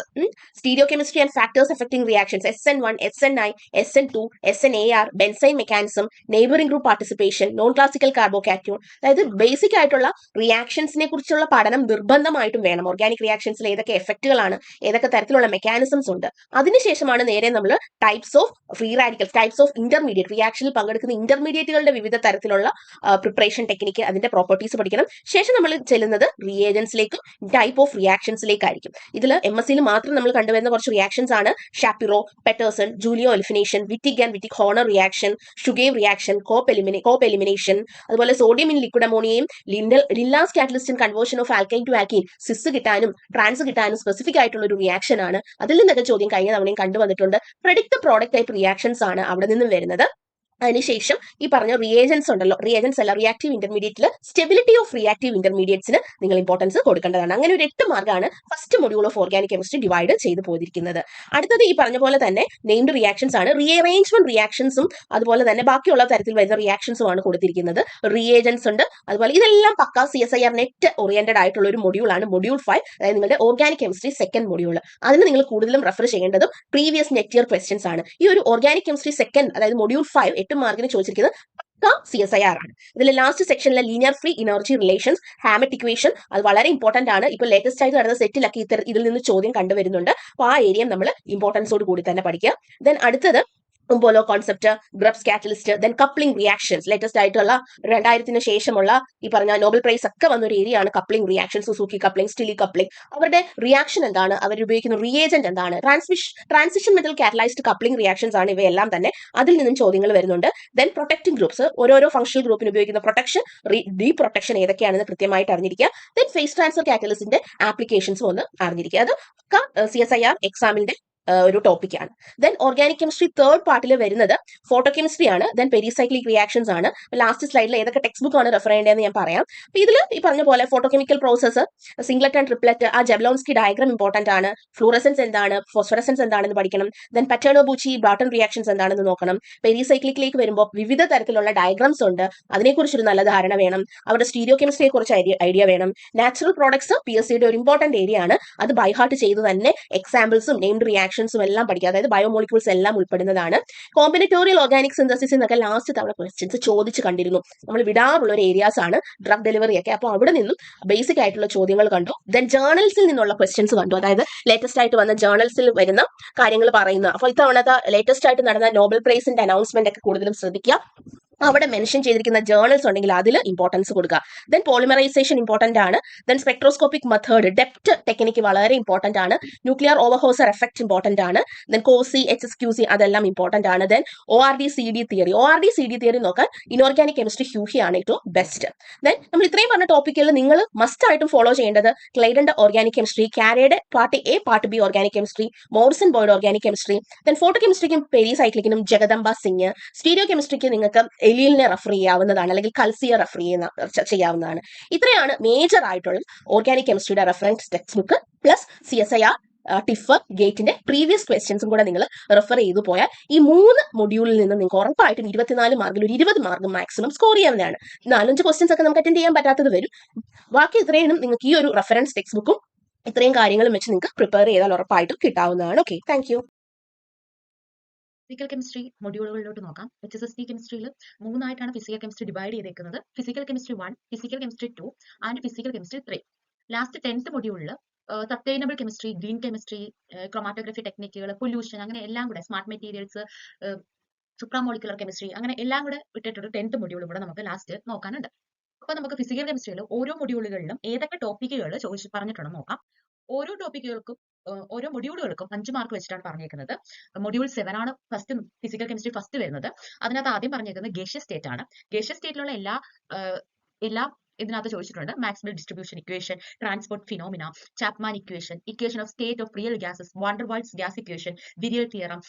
stereo chemistry and factors affecting reactions, SN1, SNI, SN2, SNAR, benzyne mechanism, neighbouring group participation, non classical carbocation. അതായത് ബേസിക് ആയിട്ടുള്ള റിയാക്ഷൻസിനെ കുറിച്ചുള്ള പഠനം നിർബന്ധമായിട്ടും വേണം. ഓർഗാനിക് റിയാക്ഷൻസിൽ ഏതൊക്കെ എഫക്റ്റുകളാണ്, ഏതൊക്കെ തരത്തിലുള്ള മെക്കാനിസംസ് ഉണ്ട്. അതിനുശേഷമാണ് നേരെ നമ്മൾ types of free radicals, types of intermediate, റിയാക്ഷനിൽ പങ്കെടുക്കുന്ന ഇന്റർമീഡിയറ്റുകളുടെ വിവിധ തരത്തിലുള്ള പ്രിപ്പറേഷൻ ടെക്നിക്ക്, അതിന്റെ പ്രോപ്പർട്ടീസ് പഠിക്കണം. ശേഷം നമ്മൾ ചെല്ലുന്നത് റിയേജൻസിലേക്കും ടൈപ്പ് ഓഫ് റിയാക്ഷൻസിലേക്കായിരിക്കും. ഇതിൽ MSc മാത്രം നമ്മൾ കണ്ടുവരുന്ന കുറച്ച് റിയാക്ഷൻസ് ആണ് Shapiro, Peterson, Julia elimination, Wittig and Wittig Horner reaction, Chugaev reaction, Cope elimination. അതുപോലെ സോഡിയം ഇൻ ലിക്വിഡ് അമോണിയയും ലില്ലാസ് catalyst in conversion of alkyne to alkene, cis കിട്ടാനും ട്രാൻസ് കിട്ടാനും സ്പെസിഫിക് ആയിട്ടുള്ള ഒരു റിയാക്ഷൻ ആണ്. അതിൽ നിന്നൊക്കെ ചോദ്യം കഴിഞ്ഞ തവണയും കണ്ടുവന്നിട്ടുണ്ട്. Predict the product type reactions ആണ് അവിടെ നിന്നും വരുന്നത്. അതിനുശേഷം ഈ പറഞ്ഞ റിയേജൻസ് ഉണ്ടല്ലോ, റിയേജൻസ് അല്ല, റിയാക്റ്റീവ് ഇന്റർമീഡിയറ്റിൽ സ്റ്റെബിലിറ്റി ഓഫ് റിയാക്റ്റീവ് ഇന്റർമീഡിയറ്റ്സിന് നിങ്ങൾ ഇമ്പോർട്ടൻസ് കൊടുക്കേണ്ടതാണ്. അങ്ങനെ ഒരു 8 മാർക്കാണ് first module of organic chemistry divide ചെയ്ത് പോയിരിക്കുന്നത്. അടുത്തത് ഈ പറഞ്ഞ പോലെ തന്നെ നെയിംഡ് റിയാക്ഷൻസ് ആണ്. റീഅറേഞ്ച്മെന്റ് റിയാക്ഷൻസും അതുപോലെ തന്നെ ബാക്കിയുള്ള തരത്തിൽ വരുന്ന റിയാക്ഷൻസും ആണ് കൊടുത്തിരിക്കുന്നത്. റിയേജൻസ് ഉണ്ട്. അതുപോലെ ഇതെല്ലാം പക്ക CSIR നെറ്റ് ഓറിയന്റഡ് ആയിട്ടുള്ള ഒരു മൊഡ്യൂളാണ് മൊഡ്യൂൾ 5. അതായത് നിങ്ങളുടെ ഓർഗാനിക് കെമിസ്ട്രി സെക്കൻഡ് മൊഡ്യൂൾ. അതിന് നിങ്ങൾ കൂടുതലും റെഫർ ചെയ്യേണ്ടതും പ്രീവിയസ് നെറ്റ് ഇയർ ക്വസ്റ്റ്യൻസ് ആണ്. ഈ ഒരു ഓർഗാനിക് കെമിസ്ട്രി സെക്കൻഡ്, അതായത് മൊഡ്യൂൾ 5 8 മാർക്കിന് ചോദിച്ചിരിക്കുന്നത് CSIR ആണ്. ഇതിൽ ലാസ്റ്റ് സെക്ഷനിലെ linear free energy relations, Hammett equation, അത് വളരെ ഇമ്പോർട്ടന്റ് ആണ്. ഇപ്പൊ ലേറ്റസ്റ്റ് ആയിട്ട് നടന്ന സെറ്റിലൊക്കെ ഇതിൽ നിന്ന് ചോദ്യം കണ്ടുവരുന്നുണ്ട്. അപ്പോൾ ആ ഏരിയ നമ്മൾ ഇമ്പോർട്ടൻസോട് കൂടി തന്നെ പഠിക്കുക. ദെൻ അടുത്തത് umpolung concept, Grubbs catalyst, then coupling reactions. Latest ആയിട്ടുള്ള 2000 ശേഷമുള്ള ഈ പറഞ്ഞ നോബൽ പ്രൈസ് ഒക്കെ വന്ന ഒരു ഏരിയ ആണ് coupling reaction, Suzuki coupling, Stille coupling. അവരുടെ റിയാക്ഷൻ എന്താണ്, അവർ ഉപയോഗിക്കുന്ന റിയേജന്റ് എന്താണ്, transition metal catalysed coupling reactions ആണ് ഇവയെല്ലാം തന്നെ. അതിൽ നിന്നും ചോദ്യങ്ങൾ വരുന്നുണ്ട്. ദെൻ പ്രൊട്ടക്റ്റിംഗ് ഗ്രൂപ്പ്സ്, ഓരോരോ ഫംഗ്ഷണൽ ഗ്രൂപ്പിന് ഉപയോഗിക്കുന്ന പ്രൊട്ടക്ഷൻ, ഡീ പ്രൊട്ടക്ഷൻ ഏതൊക്കെയാണെന്ന് കൃത്യമായിട്ട് അറിഞ്ഞിരിക്കുക. ദെൻ ഫേസ് ട്രാൻസ്ഫർ കാറ്റലിസ്റ്റിന്റെ ആപ്ലിക്കേഷൻസും ഒന്ന് അറിഞ്ഞിരിക്കുക. അത് CSIR എക്സാമിന്റെ ഒരു ടോപ്പിക്കാണ്. ദെൻ ഓർഗാനിക് കെമിസ്ട്രി തേർഡ് പാർട്ടിൽ വരുന്നത് ഫോട്ടോ കെമിസ്ട്രി ആണ്. ദെൻ പെരിസൈക്ലിക് റിയാക്ഷൻസ് ആണ്. ലാസ്റ്റ് സ്ലൈഡിൽ ഏതൊക്കെ ടെക്സ്റ്റ് ബുക്ക് ആണ് റെഫർ ചെയ്യേണ്ടതെന്ന് ഞാൻ പറയാം. അപ്പോൾ ഇതിൽ ഈ പറഞ്ഞ പോലെ photochemical process, singlet and triplet, ആ ജെബ്ലോൺസ്കി ഡയഗ്രാം ഇമ്പോർട്ടന്റ് ആണ്. ഫ്ലൂറസൻസ് എന്താണ്, ഫോസ്ഫറസൻസ് എന്താണെന്ന് പഠിക്കണം. ദെൻ പറ്റേണോ-ബൂച്ചി ബാർട്ടൺ റിയാക്ഷൻസ് എന്താണെന്ന് നോക്കണം. പെരിസൈക്ലിക്കിലേക്ക് വരുമ്പോൾ വിവിധ തരത്തിലുള്ള ഡയഗ്രാംസ് ഉണ്ട്, അതിനെക്കുറിച്ചൊരു നല്ല ധാരണ വേണം. അവരുടെ സ്റ്റീരിയോ കെമിസ്ട്രിയെ കുറിച്ച് ഐഡിയ വേണം. നാച്ചുറൽ പ്രോഡക്ട്സ് PSCയുടെ ഒരു ഇമ്പോർട്ടന്റ് ഏരിയ ആണ്. അത് ബൈഹാർട്ട് ചെയ്ത് തന്നെ എക്സാമ്പിൾസും നെയിംഡ് റിയാക്ഷൻസും എല്ലാം പഠിക്കുക. അതായത് ബയോമോളിക്യൂൾസ് എല്ലാം ഉൾപ്പെടുന്നതാണ്. കോമ്പിനറ്റോറിയൽ ഓർഗാനിക് സിന്തസിസ് എന്നൊക്കെ ലാസ്റ്റ് തവണ ക്വസ്റ്റ്യൻസ് ചോദിച്ച് കണ്ടിരുന്നു. നമ്മൾ വിടാറുള്ള ഒരു ഏരിയാസ് ആണ് ഡ്രഗ് ഡെലിവറി ഒക്കെ. അപ്പോൾ അവിടെ നിന്നും ബേസിക് ആയിട്ടുള്ള ചോദ്യങ്ങൾ കണ്ടു. ദെൻ ജേർണൽസിൽ നിന്നുള്ള ക്വസ്റ്റ്യൻസ് കണ്ടു. അതായത് ലേറ്റസ്റ്റ് ആയിട്ട് വന്ന ജേർണൽസിൽ വരുന്ന കാര്യങ്ങൾ പറയുന്ന. അപ്പോൾ ഇത്തവണത്തെ ലേറ്റസ്റ്റ് ആയിട്ട് നടന്ന നോബൽ പ്രൈസിന്റെ അനൗൺസ്മെന്റ് ഒക്കെ കൂടുതലും ശ്രദ്ധിക്കുക. അവിടെ മെൻഷൻ ചെയ്തിരിക്കുന്ന ജേർണൽസ് ഉണ്ടെങ്കിൽ അതിൽ ഇമ്പോർട്ടൻസ് കൊടുക്കുക. ദെൻ പോളിമറൈസേഷൻ ഇമ്പോർട്ടന്റ് ആണ്. ദെൻ സ്പെക്ട്രോസ്കോപ്പിക് മെത്തേഡ്, ഡെപ്റ്റ് ടെക്നിക്ക് വളരെ ഇമ്പോർട്ടന്റ് ആണ്. ന്യൂക്ലിയർ ഓവർഹോസർ എഫക്ട് ഇമ്പോർട്ടന്റ് ആണ്. ദെൻ കോസി, HSQC അതെല്ലാം ഇമ്പോർട്ടന്റ് ആണ്. ദെൻ ORD-CD തിയറി നോക്കാൻ ഇനോർഗാനിക് കെമിസ്ട്രി ഹ്യൂഹി ആണ് ഏറ്റവും ബെസ്റ്റ്. ദെൻ നമ്മൾ ഇത്രയും പറഞ്ഞ ടോപ്പിക്കുകളിൽ നിങ്ങൾ മസ്റ്റ് ആയിട്ടും ഫോളോ ചെയ്യേണ്ടത് ക്ലൈഡന്റെ ഓർഗാനിക് കെമിസ്ട്രി, കാരയുടെ part A part B organic chemistry, Morrison Boyd organic chemistry, then photo കെമിസ്ട്രിക്കും പെരിസൈക്ലിക്കിനും ജഗദംബ സിംഗ്, സ്റ്റീരിയോ കെമിസ്ട്രിക്ക് നിങ്ങൾക്ക് എലിയലിനെ റെഫർ ചെയ്യാവുന്നതാണ്, അല്ലെങ്കിൽ കൽസിയെ റെഫർ ചെയ്യാവുന്നതാണ്. ഇത്രയാണ് മേജർ ആയിട്ടുള്ള ഓർഗാനിക് കെമിസ്ട്രിയുടെ reference text book plus CSIR TIFR ഗേറ്റിന്റെ പ്രീവിയസ് ക്വസ്റ്റ്യൻസും കൂടെ നിങ്ങൾ റെഫർ ചെയ്തു പോയാൽ ഈ 3 മൊഡ്യൂളിൽ നിന്ന് നിങ്ങൾക്ക് ഉറപ്പായിട്ടും 24 മാർക്കിൽ ഒരു 20 മാർക്ക് മാക്സിമം സ്കോർ ചെയ്യാവുന്നതാണ്. 4-5 ക്വസ്റ്റ്യൻസ് ഒക്കെ നമുക്ക് അറ്റൻഡ് ചെയ്യാൻ പറ്റാത്തത് വരും. ബാക്കി ഇത്രയും നിങ്ങൾക്ക് ഈ ഒരു റെഫറൻസ് ടെക്സ്റ്റ് ബുക്കും ഇത്രയും കാര്യങ്ങളും വെച്ച് നിങ്ങൾക്ക് പ്രിപ്പയർ ചെയ്താൽ ഉറപ്പായിട്ടും കിട്ടാവുന്നതാണ്. Okay, thank you. Physical chemistry മൊഡ്യൂളുകളിലോട്ട് നോക്കാം. HSST കെമിസ്ട്രിയിൽ 3 ആയിട്ടാണ് ഫിസിക്കൽ കെമിസ്ട്രി ഡിവൈഡ് ചെയ്തേക്കുന്നത്. Physical chemistry 1, physical chemistry 2 and physical chemistry 3. Last 10th മൊഡ്യൂളിൽ sustainable chemistry, green chemistry, chromatography ടെക്നിക്കുകൾ, പൊല്യൂഷൻ, അങ്ങനെ എല്ലാം കൂടെ, സ്മാർട്ട് മെറ്റീരിയൽസ്, സുപ്രാമോളിക്കുലർ കെമിസ്ട്രി, അങ്ങനെ എല്ലാം കൂടെ ഇട്ടിട്ടൊരു 10th മൊഡ്യൂളും കൂടെ നമുക്ക് ലാസ്റ്റ് നോക്കാനുണ്ട്. അപ്പോൾ നമുക്ക് ഫിസിക്കൽ കെമിസ്ട്രിയിൽ ഓരോ മൊഡ്യൂളുകളിലും ഏതൊക്കെ ടോപ്പിക്കുകൾ പറഞ്ഞിട്ടുണ്ടെന്ന് നോക്കാം. ഓരോ ടോപ്പിക്കുകൾക്കും ഓരോ മൊഡ്യൂളുകൾക്കും 5 മാർക്ക് വെച്ചിട്ടാണ് പറഞ്ഞേക്കുന്നത്. മൊഡ്യൂൾ 7 ആണ് ഫസ്റ്റ് ഫിസിക്കൽ കെമിസ്ട്രി ഫസ്റ്റ് വരുന്നത്. അതിനകത്ത് ആദ്യം പറഞ്ഞേക്കുന്നത് ഗേഷ്യസ് സ്റ്റേറ്റ് ആണ്. ഗേഷ്യസ് സ്റ്റേറ്റിലുള്ള എല്ലാ ഇതിനകത്ത് ചോദിച്ചിട്ടുണ്ട്. Maxwell distribution equation, transport phenomena, Chapman equation, equation of state of real gases, van der Waals gas equation, virial theorem,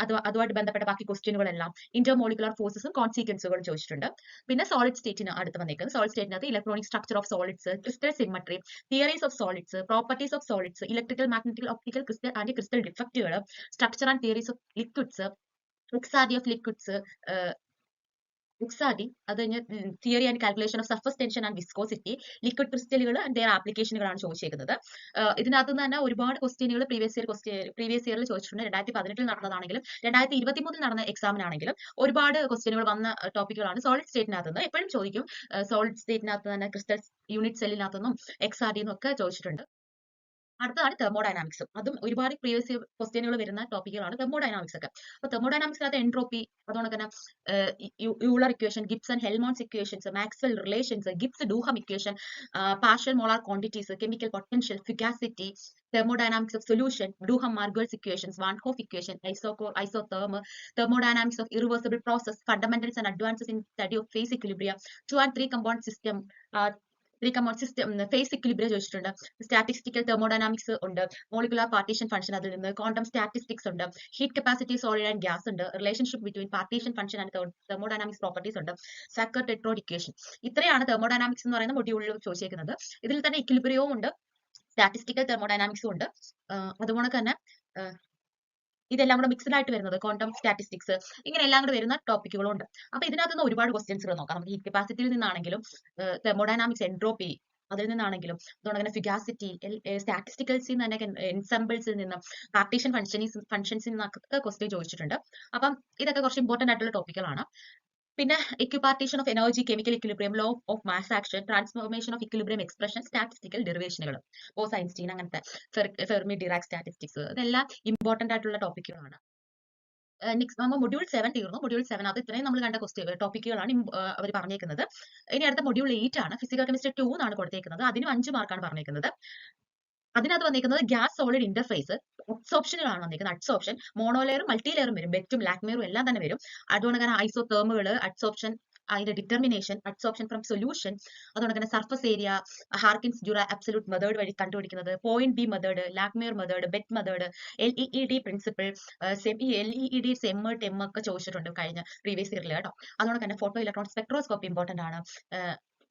അതുമായിട്ട് ബന്ധപ്പെട്ട ബാക്കി ക്വസ്റ്റ്യനുകളെല്ലാം, ഇന്റർമോളിക്കുലർ ഫോഴ്സസും കോൺസിക്വൻസുകളും ചോദിച്ചിട്ടുണ്ട്. പിന്നെ സോളിഡ് സ്റ്റേറ്റിന് അടുത്ത് വന്നേക്കുന്നത് സോളിഡ് സ്റ്റേറ്റിനകത്ത് electronic structure of solids, crystal symmetry, theories of solids, properties of solids, electrical magnetic optical crystal and crystal ഡിഫക്റ്റുകൾ, structure and theories of liquids, XRD of liquids, XRD അത് കഴിഞ്ഞ് theory and calculation of surface tension and viscosity, liquid ക്രിസ്റ്റലുകൾ and their ആപ്ലിക്കേഷനുകളാണ് ചോദിച്ചേക്കുന്നത്. ഇതിനകത്ത് നിന്ന് തന്നെ ഒരുപാട് ക്വസ്റ്റ്യനുകൾ പ്രീവിയസ് ഇയറിൽ ചോദിച്ചിട്ടുണ്ട്. 2018 നടന്നതാണെങ്കിലും 2023 നടന്ന എക്സാമിനാണെങ്കിലും ഒരുപാട് ക്വസ്റ്റ്യനുകൾ വന്ന ടോപ്പിക്കുകളാണ്. സോളിഡ് സ്റ്റേറ്റിനകത്ത് നിന്ന് എപ്പോഴും ചോദിക്കും. സോളിഡ് സ്റ്റേറ്റിനകത്ത് തന്നെ ക്രിസ്റ്റൽ യൂണിറ്റ് സെല്ലിനകത്തുനിന്നും എക്സാഡിന്നും ഒക്കെ ചോദിച്ചിട്ടുണ്ട്. അടുത്തതാണ് തെർമോഡൈനാമിക്സും. അതും ഒരുപാട് പ്രീവിയസ് ക്വസ്റ്റ്യനുകൾ വരുന്ന ടോപ്പിക്കുകളാണ് തെർമോഡൈനാമിക്സ് ഒക്കെ. അപ്പൊ തെർമോഡൈനാമിക്സിനകത്ത് എൻട്രോപ്പി, അതുകൊണ്ട് തന്നെ Euler equation, Gibbs and Helmholtz equations, Maxwell relations, Gibbs Duhem equation, partial molar quantities, chemical potential, fugacity, thermodynamics of solution, Duhem-Margolis equations, Van Hoff equation, isotherm, thermodynamics of irreversible process, fundamentals and advances in study of phase equilibrium, 2 and 3 compound system, phase equilibrium ചോദിച്ചിട്ടുണ്ട്. Statistical thermodynamics ഉണ്ട്, molecular partition function അതിൽ നിന്ന്, quantum statistics ഉണ്ട്, heat capacity solid and gas ഉണ്ട്, relationship between partition function and thermodynamics properties ഉണ്ട്, Sackur Tetrode equation. ഇത്രയാണ് thermodynamics എന്ന് പറയുന്ന മൊഡ്യൂളിൽ ചോദിച്ചേക്കുന്നത്. ഇതിൽ തന്നെ ഇക്വിലിബ്രിയവും ഉണ്ട്, സ്റ്റാറ്റിസ്റ്റിക്കൽ തെർമോഡൈനാമിക്സും ഉണ്ട്. അതുപോലെ തന്നെ ഇതെല്ലാം കൂടെ മിക്സ്ഡ് ആയിട്ട് വരുന്നത് ക്വാണ്ടം സ്റ്റാറ്റിസ്റ്റിക്സ്, ഇങ്ങനെ എല്ലാം കൂടെ വരുന്ന ടോപ്പിക്കുകളും ഉണ്ട്. അപ്പൊ ഇതിനകത്ത് നിന്ന് ഒരുപാട് ക്വസ്റ്റ്യൻസുകൾ നോക്കാം. നമുക്ക് ഹീറ്റ് കപ്പാസിറ്റിയിൽ നിന്നാണെങ്കിലും തെർമോഡൈനാമിക്സ് എൻട്രോപ്പി അതിൽ നിന്നാണെങ്കിലും, അതുകൊണ്ട് തന്നെ ഫിഗാസിറ്റി, സ്റ്റാറ്റിസ്റ്റിക്കൽസിൽ നിന്ന് തന്നെ, എൻസംബിൾസിൽ നിന്ന്, പാർട്ടീഷൻ ഫംഗ്ഷൻസിൽ നിന്നൊക്കെ ക്വസ്റ്റ്യൻ ചോദിച്ചിട്ടുണ്ട്. അപ്പം ഇതൊക്കെ കുറച്ച് ഇമ്പോർട്ടന്റ് ആയിട്ടുള്ള ടോപ്പിക്കുകളാണ്. പിന്നെ equipartition of energy, chemical equilibrium, law of mass action, transformation of equilibrium expression, statistical ഡെറിവേഷനുകൾ, ബോസ് ഐൻസ്റ്റീൻ അങ്ങനത്തെ, ഫെർമി ഡിറാക് സ്റ്റാറ്റിസ്റ്റിക്സ്, ഇതെല്ലാം ഇമ്പോർട്ടന്റ് ആയിട്ടുള്ള ടോപ്പിക്കുകളാണ്. നെക്സ്റ്റ് നമ്മൾ മൊഡ്യൂൾ 7 തീർന്നു. മൊഡ്യൂൾ 7 അത് ഇത്രയും നമ്മൾ കണ്ട ടോപ്പിക്കുകളാണ് അവർ പറഞ്ഞേക്കുന്നത്. ഇനി അടുത്ത മൊഡ്യൂൾ 8 ആണ്. ഫിസിക്കൽ കെമിസ്ട്രി 2 എന്നാണ് കൊടുത്തേക്കുന്നത്. അതിന് 5 മാർക്കാണ് പറഞ്ഞേക്കുന്നത്. അതിനകത്ത് വന്നിരിക്കുന്നത് ഗ്യാസ് സോളിഡ് ഇന്റർഫേസ്, അഡ്സോപ്ഷനുകളാണ് വന്നിരിക്കുന്നത്. അഡ്സോപ്ഷൻ മോണോലെയറും മൾട്ടിലെയറും വരും, ബെറ്റും ലാക്മേറും എല്ലാം തന്നെ വരും. അതുകൊണ്ട് തന്നെ ഐസോതേമുകൾ, അഡ്സോപ്ഷൻ, അതിന്റെ ഡിറ്റർമിനേഷൻ, അഡ്സോപ്ഷൻ ഫ്രം സൊല്യൂഷൻ, അതുകൊണ്ട് തന്നെ surface area, Harkins Jura absolute method വഴി കണ്ടുപിടിക്കുന്നത്, point B method, Langmuir method, BET method, LEED principle, LEED SEM TEM ഒക്കെ ചോദിച്ചിട്ടുണ്ട് കഴിഞ്ഞ പ്രീവിയസ് ഇയറിൽ കേട്ടോ. അതുകൊണ്ട് തന്നെ ഫോട്ടോ ഇലക്ട്രോൺ സ്പെക്ട്രോസ്കോപ്പി ഇമ്പോർട്ടന്റ് ആണ്.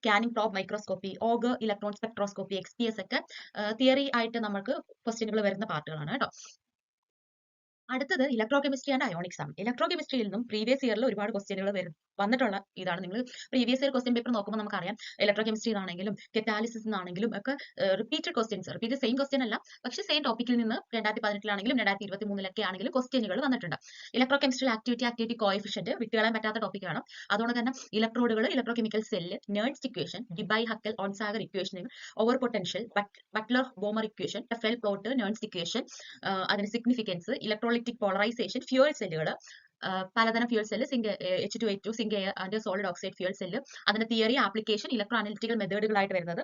സ്കാനിംഗ് പ്രോബ് മൈക്രോസ്കോപ്പി, ഓഗ് ഇലക്ട്രോൺ സ്പെക്ട്രോസ്കോപ്പി, XPS ഒക്കെ തിയറി ആയിട്ട് നമുക്ക് ക്വസ്റ്റ്യനുകൾ വരുന്ന പാർട്ടുകളാണ് കേട്ടോ. അടുത്തത് ഇലക്ട്രോ കെമിസ്ട്രി ആൻഡ് അയോണിക്സ് ആണ്. ഇലക്ട്രോ കെമിസ്ട്രിയിൽ നിന്നും പ്രീവിയസ് ഇയറിൽ ഒരുപാട് ക്വസ്റ്റ്യനുകൾ വന്നിട്ടുള്ള ഇതാണ്. നിങ്ങൾ പ്രീവിയസ് ഇയർ ക്വസ്റ്റ്യൻ പേപ്പർ നോക്കുമ്പോൾ നമുക്കറിയാം, ഇലക്ട്രോ കെമിസ്ട്രി ആണെങ്കിലും കെറ്റാലിസിസ് ആണെങ്കിലും ഒക്കെ repeated questions, repeat same question അല്ല, പക്ഷേ സെയിം ടോപ്പിക്കിൽ നിന്ന് 2018 2023 ആണെങ്കിലും ക്വസ്റ്റ്യനുകൾ വന്നിട്ടുണ്ട്. ഇലക്ട്രോ കെമിസ്ട്രി ആക്ടിവിറ്റി കോഎഫിഷ്യന്റ് വിട്ടുകളയാൻ പറ്റാത്ത ടോപ്പിക്കാണ്. അതുകൊണ്ട് തന്നെ ഇലക്ട്രോഡുകൾ, electro chemical cell, Nernst equation, Debye Huckel Onsager equation, over potential, Butler Volmer equation, Tafel plot, Nernst equation, അതിന് സിഗ്നിഫിക്കൻസ്, ഇലക്ട്രോളിറ്റിക് പോളറൈസേഷൻ, ഫ്യൂവൽ സെല്ലുകൾ, പലതരം fuel cell, H2A2, zinc and solid oxide fuel cell, അതിന്റെ theory, application, electro analytical മെത്തേഡുകളായിട്ട് വരുന്നത്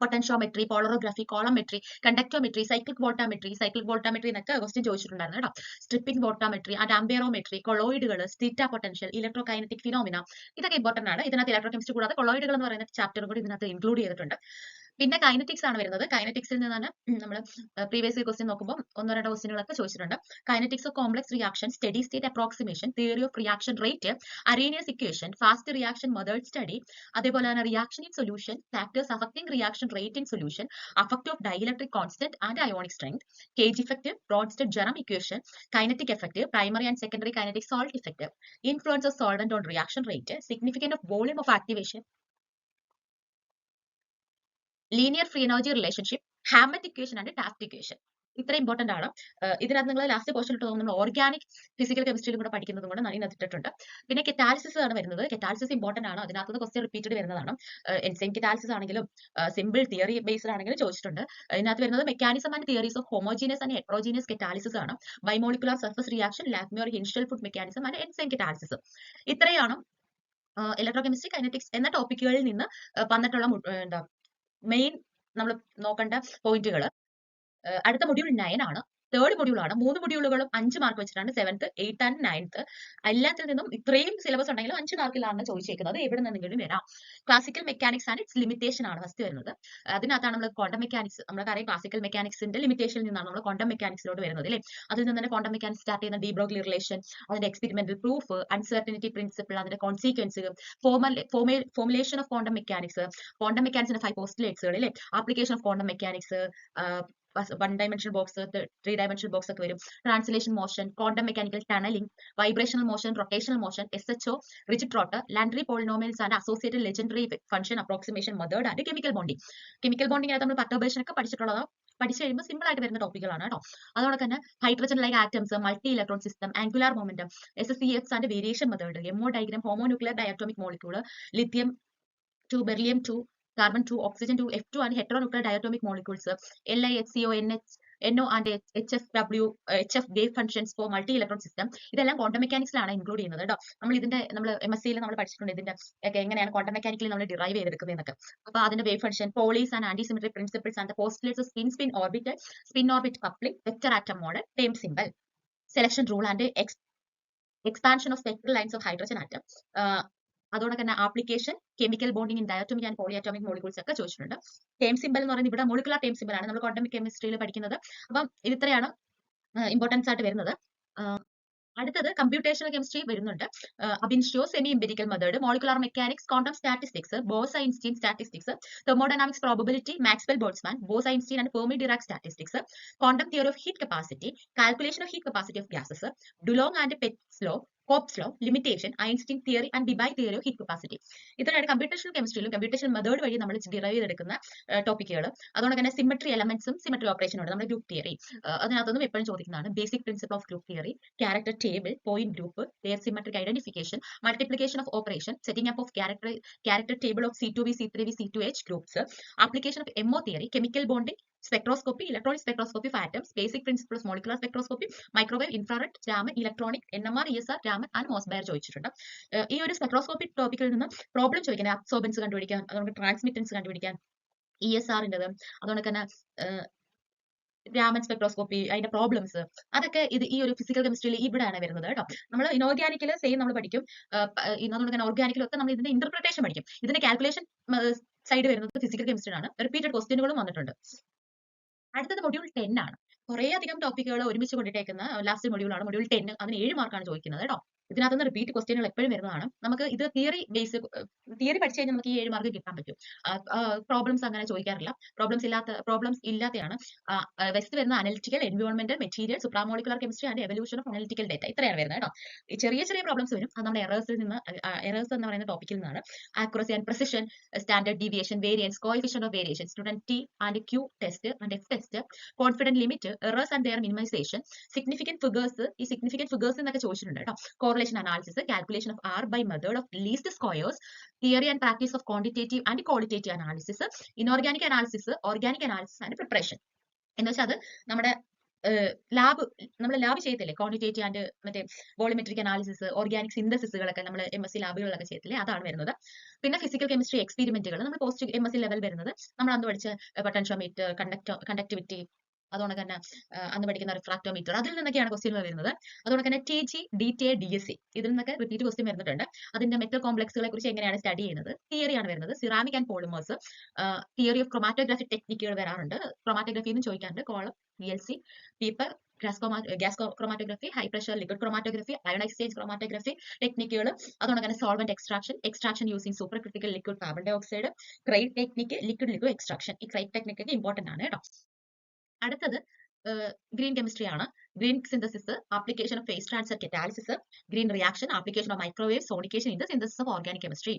potentiometry, പോളറോഗ്രാഫി, കോളോമെട്രി, കണ്ടക്ടോമെട്രി, cyclic വോൾട്ടാമെട്രി എന്നൊക്കെ question ചോദിച്ചിട്ടുണ്ടായിരുന്നു കേട്ടോ. Stripping voltammetry and amperometry, കൊളോയിഡുകൾ, zeta potential, electro kinetic phenomena, ഇതൊക്കെ ഇമ്പോർട്ടന്റ് ആണ്. ഇതിനകത്ത് ഇലക്ട്രോ കെമിസ്ട്രി കൂടാതെ കൊളോയിഡുകൾ എന്ന് പറയുന്ന ചാപ്റ്റർ കൂടി ഇതിനകത്ത് ഇൻക്ലൂഡ് ചെയ്തിട്ടുണ്ട്. പിന്നെ കൈനറ്റിക്സ് ആണ് വരുന്നത്. കൈനറ്റിക്സിൽ നിന്നാണ് നമ്മൾ പ്രീവിയസ് ക്വസ്റ്റ്യൻ നോക്കുമ്പോൾ 1-2 ക്വസ്റ്റ്യനുകളൊക്കെ ചോദിച്ചിട്ടുണ്ട്. Kinetics of complex reaction, study state approximation, theory of reaction rate, Arrhenius equation, fast reaction method study, അതേപോലെ തന്നെ reaction in solution, factors affecting reaction rate in solution, affect of dielectric constant and ionic strength, cage effect, Bronsted Bjerrum equation, kinetic effect, primary and secondary kinetic salt effect, influence of solvent on reaction rate, significant of volume of activation, linear free energy relationship, Hammett equation and Taft equation. ഇത്ര important ആണ്. ഇതിനകത്ത് നിങ്ങൾ last portion ഇട്ട് നമ്മൾ organic physical കെമിസ്ട്രിയിലും കൂടെ പഠിക്കുന്നതും കൂടെ ഇതിനകത്തിട്ടുണ്ട്. പിന്നെ കെറ്റാലിസിസ് ആണ് വരുന്നത്. കെറ്റാലിസിസ് ഇമ്പോർട്ടന്റ് ആണ്. അതിനകത്ത് ക്വസ്റ്റ്യൻ റിപ്പീറ്റഡ് വരുന്നതാണ്. എൻസൈം കെറ്റാലിസിസ് ആണെങ്കിലും സിമ്പിൾ തിയറി ബേസ്ഡ് ആണെങ്കിലും ചോദിച്ചിട്ടുണ്ട്. ഇതിനകത്ത് വരുന്നത് mechanism and theories of homogeneous and heterogeneous catalysis ആണ്. Bimolecular surface reaction, Langmuir Hinshelwood mechanism and enzyme catalysis. ഇത്രയാണ് ഇലക്ട്രോ കെമിസ്ട്രി, കൈനറ്റിക്സ് എന്ന ടോപ്പിക്കുകളിൽ നിന്ന് വന്നിട്ടുള്ള മെയിൻ നമ്മൾ നോക്കേണ്ട പോയിന്റുകൾ. അടുത്ത മൊഡ്യൂൾ 9 ആണ്. തേർഡ് മൊഡ്യൂൾ ആണ്. 3 മൊഡ്യൂളുകളും 5 മാർക്ക് വെച്ചിട്ടാണ് 7th 8th ആൻഡ് 9th. എല്ലാത്തിൽ നിന്നും ഇത്രയും സിലബസ് ഉണ്ടെങ്കിലും 5 മാർക്കിലാണ് ചോദിച്ചേക്കുന്നത്. എവിടെ നിന്നെങ്കിലും വരാം. Classical mechanics and it's limitation ആണ് ഫസ്റ്റ് വരുന്നത്. അതിനകത്താണ് നമ്മൾ ക്വാണ്ടം മെക്കാനിക്സ്, നമ്മളറിയാം ക്ലാസിക്കൽ മെക്കാനിക്സിന്റെ ലിമിറ്റേഷനിൽ നിന്നാണ് നമ്മൾ ക്വാണ്ടം മെക്കാനിക്സിലോട്ട് വരുന്നത് അല്ലേ. അതിൽ നിന്ന് തന്നെ ക്വാണ്ടം മെക്കാനിക്സ് സ്റ്റാർട്ട് ചെയ്യുന്ന ഡി ബ്രോഗ്ലി റിലേഷൻ, അതിന്റെ എക്സ്പെരിമെന്റൽ പ്രൂഫ്, അൺസർട്ടനിറ്റി പ്രിൻസിപ്പിൾ, അതിന്റെ consequence, formulation of quantum mechanics, quantum മെക്കാനിക്സിന്റെ 5 പോസ്റ്റുലേറ്റ്സുകൾ അല്ലേ, application of quantum mechanics, 1 dimensional box, 3 dimensional box ഒക്കെ വരും, translation motion, quantum mechanical tunnelling, vibrational motion, rotational motion, SHO, rigid rotor, laundry polynomials and associated legendary function approximation method and chemical bonding. Chemical bonding ആയിട്ട് നമ്മൾ perturbation ഒക്കെ പഠിച്ചിട്ടുള്ളതാ. പഠിച്ചു കഴിയുമ്പോൾ simple ആയിട്ട് വരുന്ന ടോപ്പിക്കുകളാണ് കേട്ടോ. അതോടെ തന്നെ hydrogen like atoms, multi electron system, angular momentum, SSEFs and variation method, MO diagram, homonuclear diatomic molecule, lithium 2, beryllium 2, carbon 2, oxygen 2, F2 and heteronuclear diatomic molecules, LiHCO, NO and HF wave functions for multi-electron system. ഇതെല്ലാം quantum മെക്കാനിക്സിലാണ് include ചെയ്യുന്നത് കേട്ടോ. നമ്മൾ MSc നമ്മൾ പഠിച്ചിട്ടുണ്ട് ഇതിന്റെ ഒക്കെ എങ്ങനെയാണ് quantum mechanically നമ്മൾ ഡിറൈവ് ചെയ്തെടുക്കുന്നത് എന്നൊക്കെ. അപ്പൊ അതിന്റെ wave function, Pauli's and antisymmetric principles and postulates, spin orbit coupling, vector atom model, term symbol, selection rule and expansion of spectral lines of hydrogen atom. അതോടെ തന്നെ application, chemical bonding in diatomic and polyatomic molecules ഒക്കെ ചോദിച്ചിട്ടുണ്ട്. Time symbol എന്ന് പറയുന്നത് ഇവിടെ molecular time symbol ആണ് നമ്മൾ quantum കെമിസ്ട്രിയിൽ പഠിക്കുന്നത്. അപ്പം ഇത് ഇത്രയാണ് ഇമ്പോർട്ടൻസ് ആയിട്ട് വരുന്നത്. അടുത്തത് കമ്പ്യൂട്ടേഷണൽ കെമിസ്ട്രി വരുന്നുണ്ട്. Ab initio, semi empirical method, molecular mechanics, quantum statistics, Bose Einstein statistics, thermodynamics probability, Maxwell Boltzmann, Bose Einstein and Fermi Dirac statistics, quantum theory of heat capacity, calculation of heat capacity of gases, Dulong and Petit's law, Kopp's law, limitation, Einstein theory and Debye theory of heat capacity. ഇത്രയാണ് computational കെമിസ്ട്രിയിലും computational method വഴി നമ്മൾ derive ചെയ്തെടുക്കുന്ന ടോപ്പിക്കുകൾ. അതുകൊണ്ട് തന്നെ symmetry എലമെന്റ്സും symmetry ഓപ്പറേഷനും ഉണ്ട്. നമ്മുടെ group theory അതിനകത്തൊന്നും എപ്പോഴും ചോദിക്കുന്നതാണ്. Basic principle of group theory, character table, point group, their symmetric identification, multiplication of operation, setting up of character table of C2b, C3b, C2h groups, application of MO theory, chemical bonding, spectroscopy, electronic spectroscopy of atoms, basic principles of molecular spectroscopy, microwave, infrared, Raman, electronic, NMR, ESR, Raman and Mossberg ചോദിച്ചിട്ടുണ്ട്. ഈ ഒരു spectroscopy ടോപ്പിക്കിൽ നിന്ന് problem ചോദിക്കാൻ, absorbents കണ്ടുപിടിക്കാൻ, അതുകൊണ്ട് transmittance കണ്ടുപിടിക്കാൻ, ESRൻ്റെത്, അതുകൊണ്ട് തന്നെ രാമൻ സ്പെക്ട്രോസ്കോപ്പി, അതിന്റെ പ്രോബ്ലംസ്, അതൊക്കെ ഈ ഒരു ഫിസിക്കൽ കെമിസ്ട്രിയിൽ ഇവിടെയാണ് വരുന്നത് കേട്ടോ. നമ്മൾ ഇനോർഗാനിക്കിൽ സെയിം നമ്മൾ പഠിക്കും. അതുകൊണ്ട് തന്നെ ഓർഗാനിക്കിലൊക്കെ നമ്മൾ ഇതിന്റെ ഇന്റർപ്രിട്ടേഷൻ പഠിക്കും. ഇതിന്റെ കാൽക്കുലേഷൻ സൈഡ് വരുന്നത് ഫിസിക്കൽ കെമിസ്ട്രിയാണ്. റിപ്പീറ്റഡ് ക്വസ്റ്റ്യനുകളും വന്നിട്ടുണ്ട്. അടുത്തത് മൊഡ്യൂൾ 10 ആണ്. കുറേ അധികം ടോപ്പിക്കുകൾ ഒരുമിച്ച് കൊണ്ടിട്ടേക്കുന്ന ലാസ്റ്റ് മൊഡ്യൂളാണ് മൊഡ്യൂൾ 10. അതിന് 7 മാർക്കാണ് ചോദിക്കുന്നത് കേട്ടോ. ഇതിനകത്തുനിന്ന് റിപ്പീറ്റ് ക്വസ്റ്റ്യനുകൾ എപ്പോഴും വരുന്നതാണ്. നമുക്ക് ഇത് തിയറി പഠിച്ചു കഴിഞ്ഞാൽ നമുക്ക് ഈ 7 മാർക്ക് കിട്ടാൻ പറ്റും. പ്രോബ്ലംസ് അങ്ങനെ ചോദിക്കാറില്ല. പ്രോബ്ലംസ് ഇല്ലാത്തതാണ്. വെസ്റ്റ് വരുന്ന അനലിറ്റിക്കൽ, എൻവയോൺമെന്റൽ, material, supramolecular chemistry and evaluation of analytical data, ഇത്രയാണ് വരുന്നത് കേട്ടോ. ഈ ചെറിയ പ്രോബ്ലംസ് വരും. അത് നമ്മുടെ എറേഴ്സ് എന്ന് പറയുന്ന ടോപ്പിക്കിൽ നിന്നാണ്. Accuracy and precision, standard deviation, variance, coefficient of variation, student T and Q test and F test, confident limit, errors and their minimisation, significant figures. ഈ സിഗ്നിഫിക്കന്റ് ഫിഗേഴ്സ് എന്നൊക്കെ ചോദിച്ചിട്ടുണ്ട് കേട്ടോ. correlation analysis, calculation of R by method of least squares, theory and practice of quantitative and qualitative analysis, inorganic analysis, organic analysis and preparation. എന്ന് വെച്ചാൽ അത് നമ്മുടെ lab ചെയ്യത്തില്ലേ, quantitative and മറ്റേ volumetric analysis, organic സിന്തസിസുകളൊക്കെ നമ്മൾ MSc ലാബുകളിലൊക്കെ ചെയ്യത്തില്ലേ, അതാണ് വരുന്നത്. പിന്നെ physical chemistry എക്സ്പെരിമെന്റുകൾ നമ്മൾ പോസ്റ്റ് MSc ലെവൽ വരുന്നത് നമ്മൾ അന്ന് പഠിച്ച പൊട്ടൻഷ്യോമീറ്റർ, കണ്ടക്ടിവിറ്റി, അതുകൊണ്ട് തന്നെ അന്ന് പഠിക്കുന്ന റിഫ്രാക്ടോമീറ്റർ, അതിൽ നിന്നൊക്കെയാണ് ക്വസ്റ്റ്യനുകൾ വരുന്നത്. അതുകൊണ്ട് തന്നെ TG, DTA, DSC ഇതിൽ നിന്നൊക്കെ റിപ്പീറ്റ് ക്വസ്റ്റ്യൻ വരുന്നുണ്ട്. അതിന്റെ മെറ്റൽ കോംപ്ലക്സുകളെ കുറിച്ച് എങ്ങനെയാണ് സ്റ്റഡി ചെയ്യുന്നത്, തിയറിയാണ് വരുന്നത്. Ceramic and polymers, theory of chromatographic ടെക്നിക്കുകൾ വരാറുണ്ട്. ക്രൊമാറ്റോഗ്രാഫി എന്ന് ചോദിക്കാറുണ്ട്. Column, VLC, paper, gas chromatography, high pressure liquid chromatography, ion exchange chromatography ടെക്നിക്കുകൾ, അതുകൊണ്ട് തന്നെ solvent extraction using super critical liquid carbon dioxide, Craig technique, liquid extraction. ഈ Craig technique ഒക്കെ important ആണ് കേട്ടോ. അടുത്തത് ഗ്രീൻ കെമിസ്ട്രി ആണ്. Green synthesis, application of phase transfer catalysis, green reaction, application of microwave sonication in the synthesis of organic chemistry.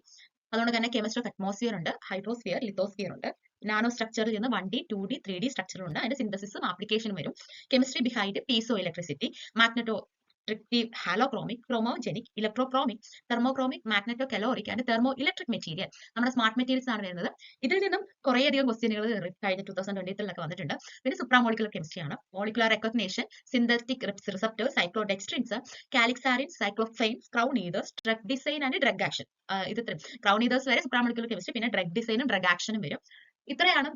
അതുകൊണ്ട് തന്നെ chemistry of atmosphere ഉണ്ട്, hydrosphere, lithosphere ഉണ്ട്. നാനോ സ്ട്രക്ചറിൽ നിന്ന് 1D, 2D, 3D സ്ട്രക്ചറുണ്ട്. അതിന്റെ സിന്തസിസും ആപ്ലിക്കേഷനും വരും. Chemistry behind piezo electricity, magnetostrictive, halochromic, chromogenic, electrochromic, thermochromic, magnetocaloric and thermo electric material. നമ്മുടെ സ്മാർട്ട് മെറ്റീരിയൽസ് ആണ് വരുന്നത്. ഇതിൽ നിന്നും കുറേയധികം ക്വസ്റ്റ്യനുകൾ കഴിഞ്ഞ 2023 വന്നിട്ടുണ്ട്. പിന്നെ സുപ്രാമോളിക്കുലർ കെമിസ്ട്രി ആണ്. Molecular recognition, synthetic receptors, cyclodextrins, calixarenes, cyclophanes, crown ethers, drug design and drug action. ഇത് ക്രൗൺ ഈതേഴ്സ് വരെ സുപ്രാമോളിക്കുലർ കെമിസ്ട്രി. പിന്നെ ഡ്രഗ് ഡിസൈനും ഡ്രഗ് ആക്ഷനും വരും. ഇത്രയാണ്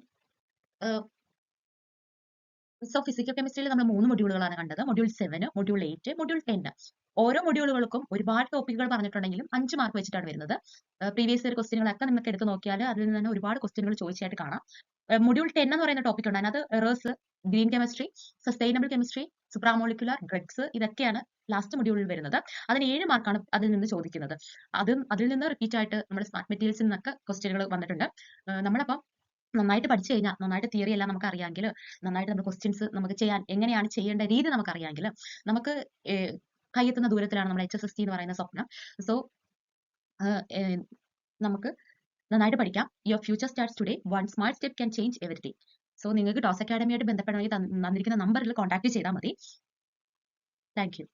സോ ഫിസിക്കൽ കെമിസ്ട്രിയിൽ നമ്മൾ 3 മൊഡ്യൂളുകളാണ് കണ്ടത്. Module 7, module 8, module 10. ഓരോ മൊഡ്യൂളുകൾക്കും ഒരുപാട് ടോപ്പിക്കുകൾ പറഞ്ഞിട്ടുണ്ടെങ്കിലും 5 മാർക്ക് വെച്ചിട്ടാണ് വരുന്നത്. പ്രീവിയസ് ഇയർ ക്വസ്റ്റ്യനുകളൊക്കെ നിങ്ങൾക്ക് എടുത്ത് നോക്കിയാൽ അതിൽ നിന്ന് തന്നെ ഒരുപാട് ക്വസ്റ്റ്യനുകൾ ചോദിച്ചായിട്ട് കാണാം. മൊഡ്യൂൾ 10 എന്ന് പറയുന്ന ടോപ്പിക് ഉണ്ട്. അതിനകത്ത് errors, green chemistry, sustainable chemistry, supramolecular, drugs ഇതൊക്കെയാണ് ലാസ്റ്റ് മൊഡ്യൂളിൽ വരുന്നത്. അതിന് 7 മാർക്കാണ് അതിൽ നിന്ന് ചോദിക്കുന്നത്. അതിൽ നിന്ന് റിപ്പീറ്റ് ആയിട്ട് നമ്മുടെ സ്മാർട്ട് മെറ്റീരിയൽസിൽ നിന്നൊക്കെ ക്വസ്റ്റ്യനുകൾ വന്നിട്ടുണ്ട്. നമ്മളപ്പം നന്നായിട്ട് പഠിച്ചു കഴിഞ്ഞാൽ, നന്നായിട്ട് തിയറി എല്ലാം നമുക്ക് അറിയാമെങ്കിൽ, നന്നായിട്ട് നമ്മുടെ ക്വസ്റ്റ്യൻസ് നമുക്ക് എങ്ങനെയാണ് ചെയ്യേണ്ട രീതി നമുക്ക് അറിയാമെങ്കിൽ നമുക്ക് കയ്യെത്തുന്ന ദൂരത്തിലാണ് നമ്മുടെ HSST എന്ന് പറയുന്ന സ്വപ്നം. സോ നമുക്ക് നന്നായിട്ട് പഠിക്കാം. Your future starts today. One smart step can change everything. So നിങ്ങൾക്ക് ടോസ് അക്കാഡമിയായിട്ട് ബന്ധപ്പെടണമെങ്കിൽ തന്നിരിക്കുന്ന നമ്പറിൽ കോൺടാക്ട് ചെയ്താൽ മതി. Thank you.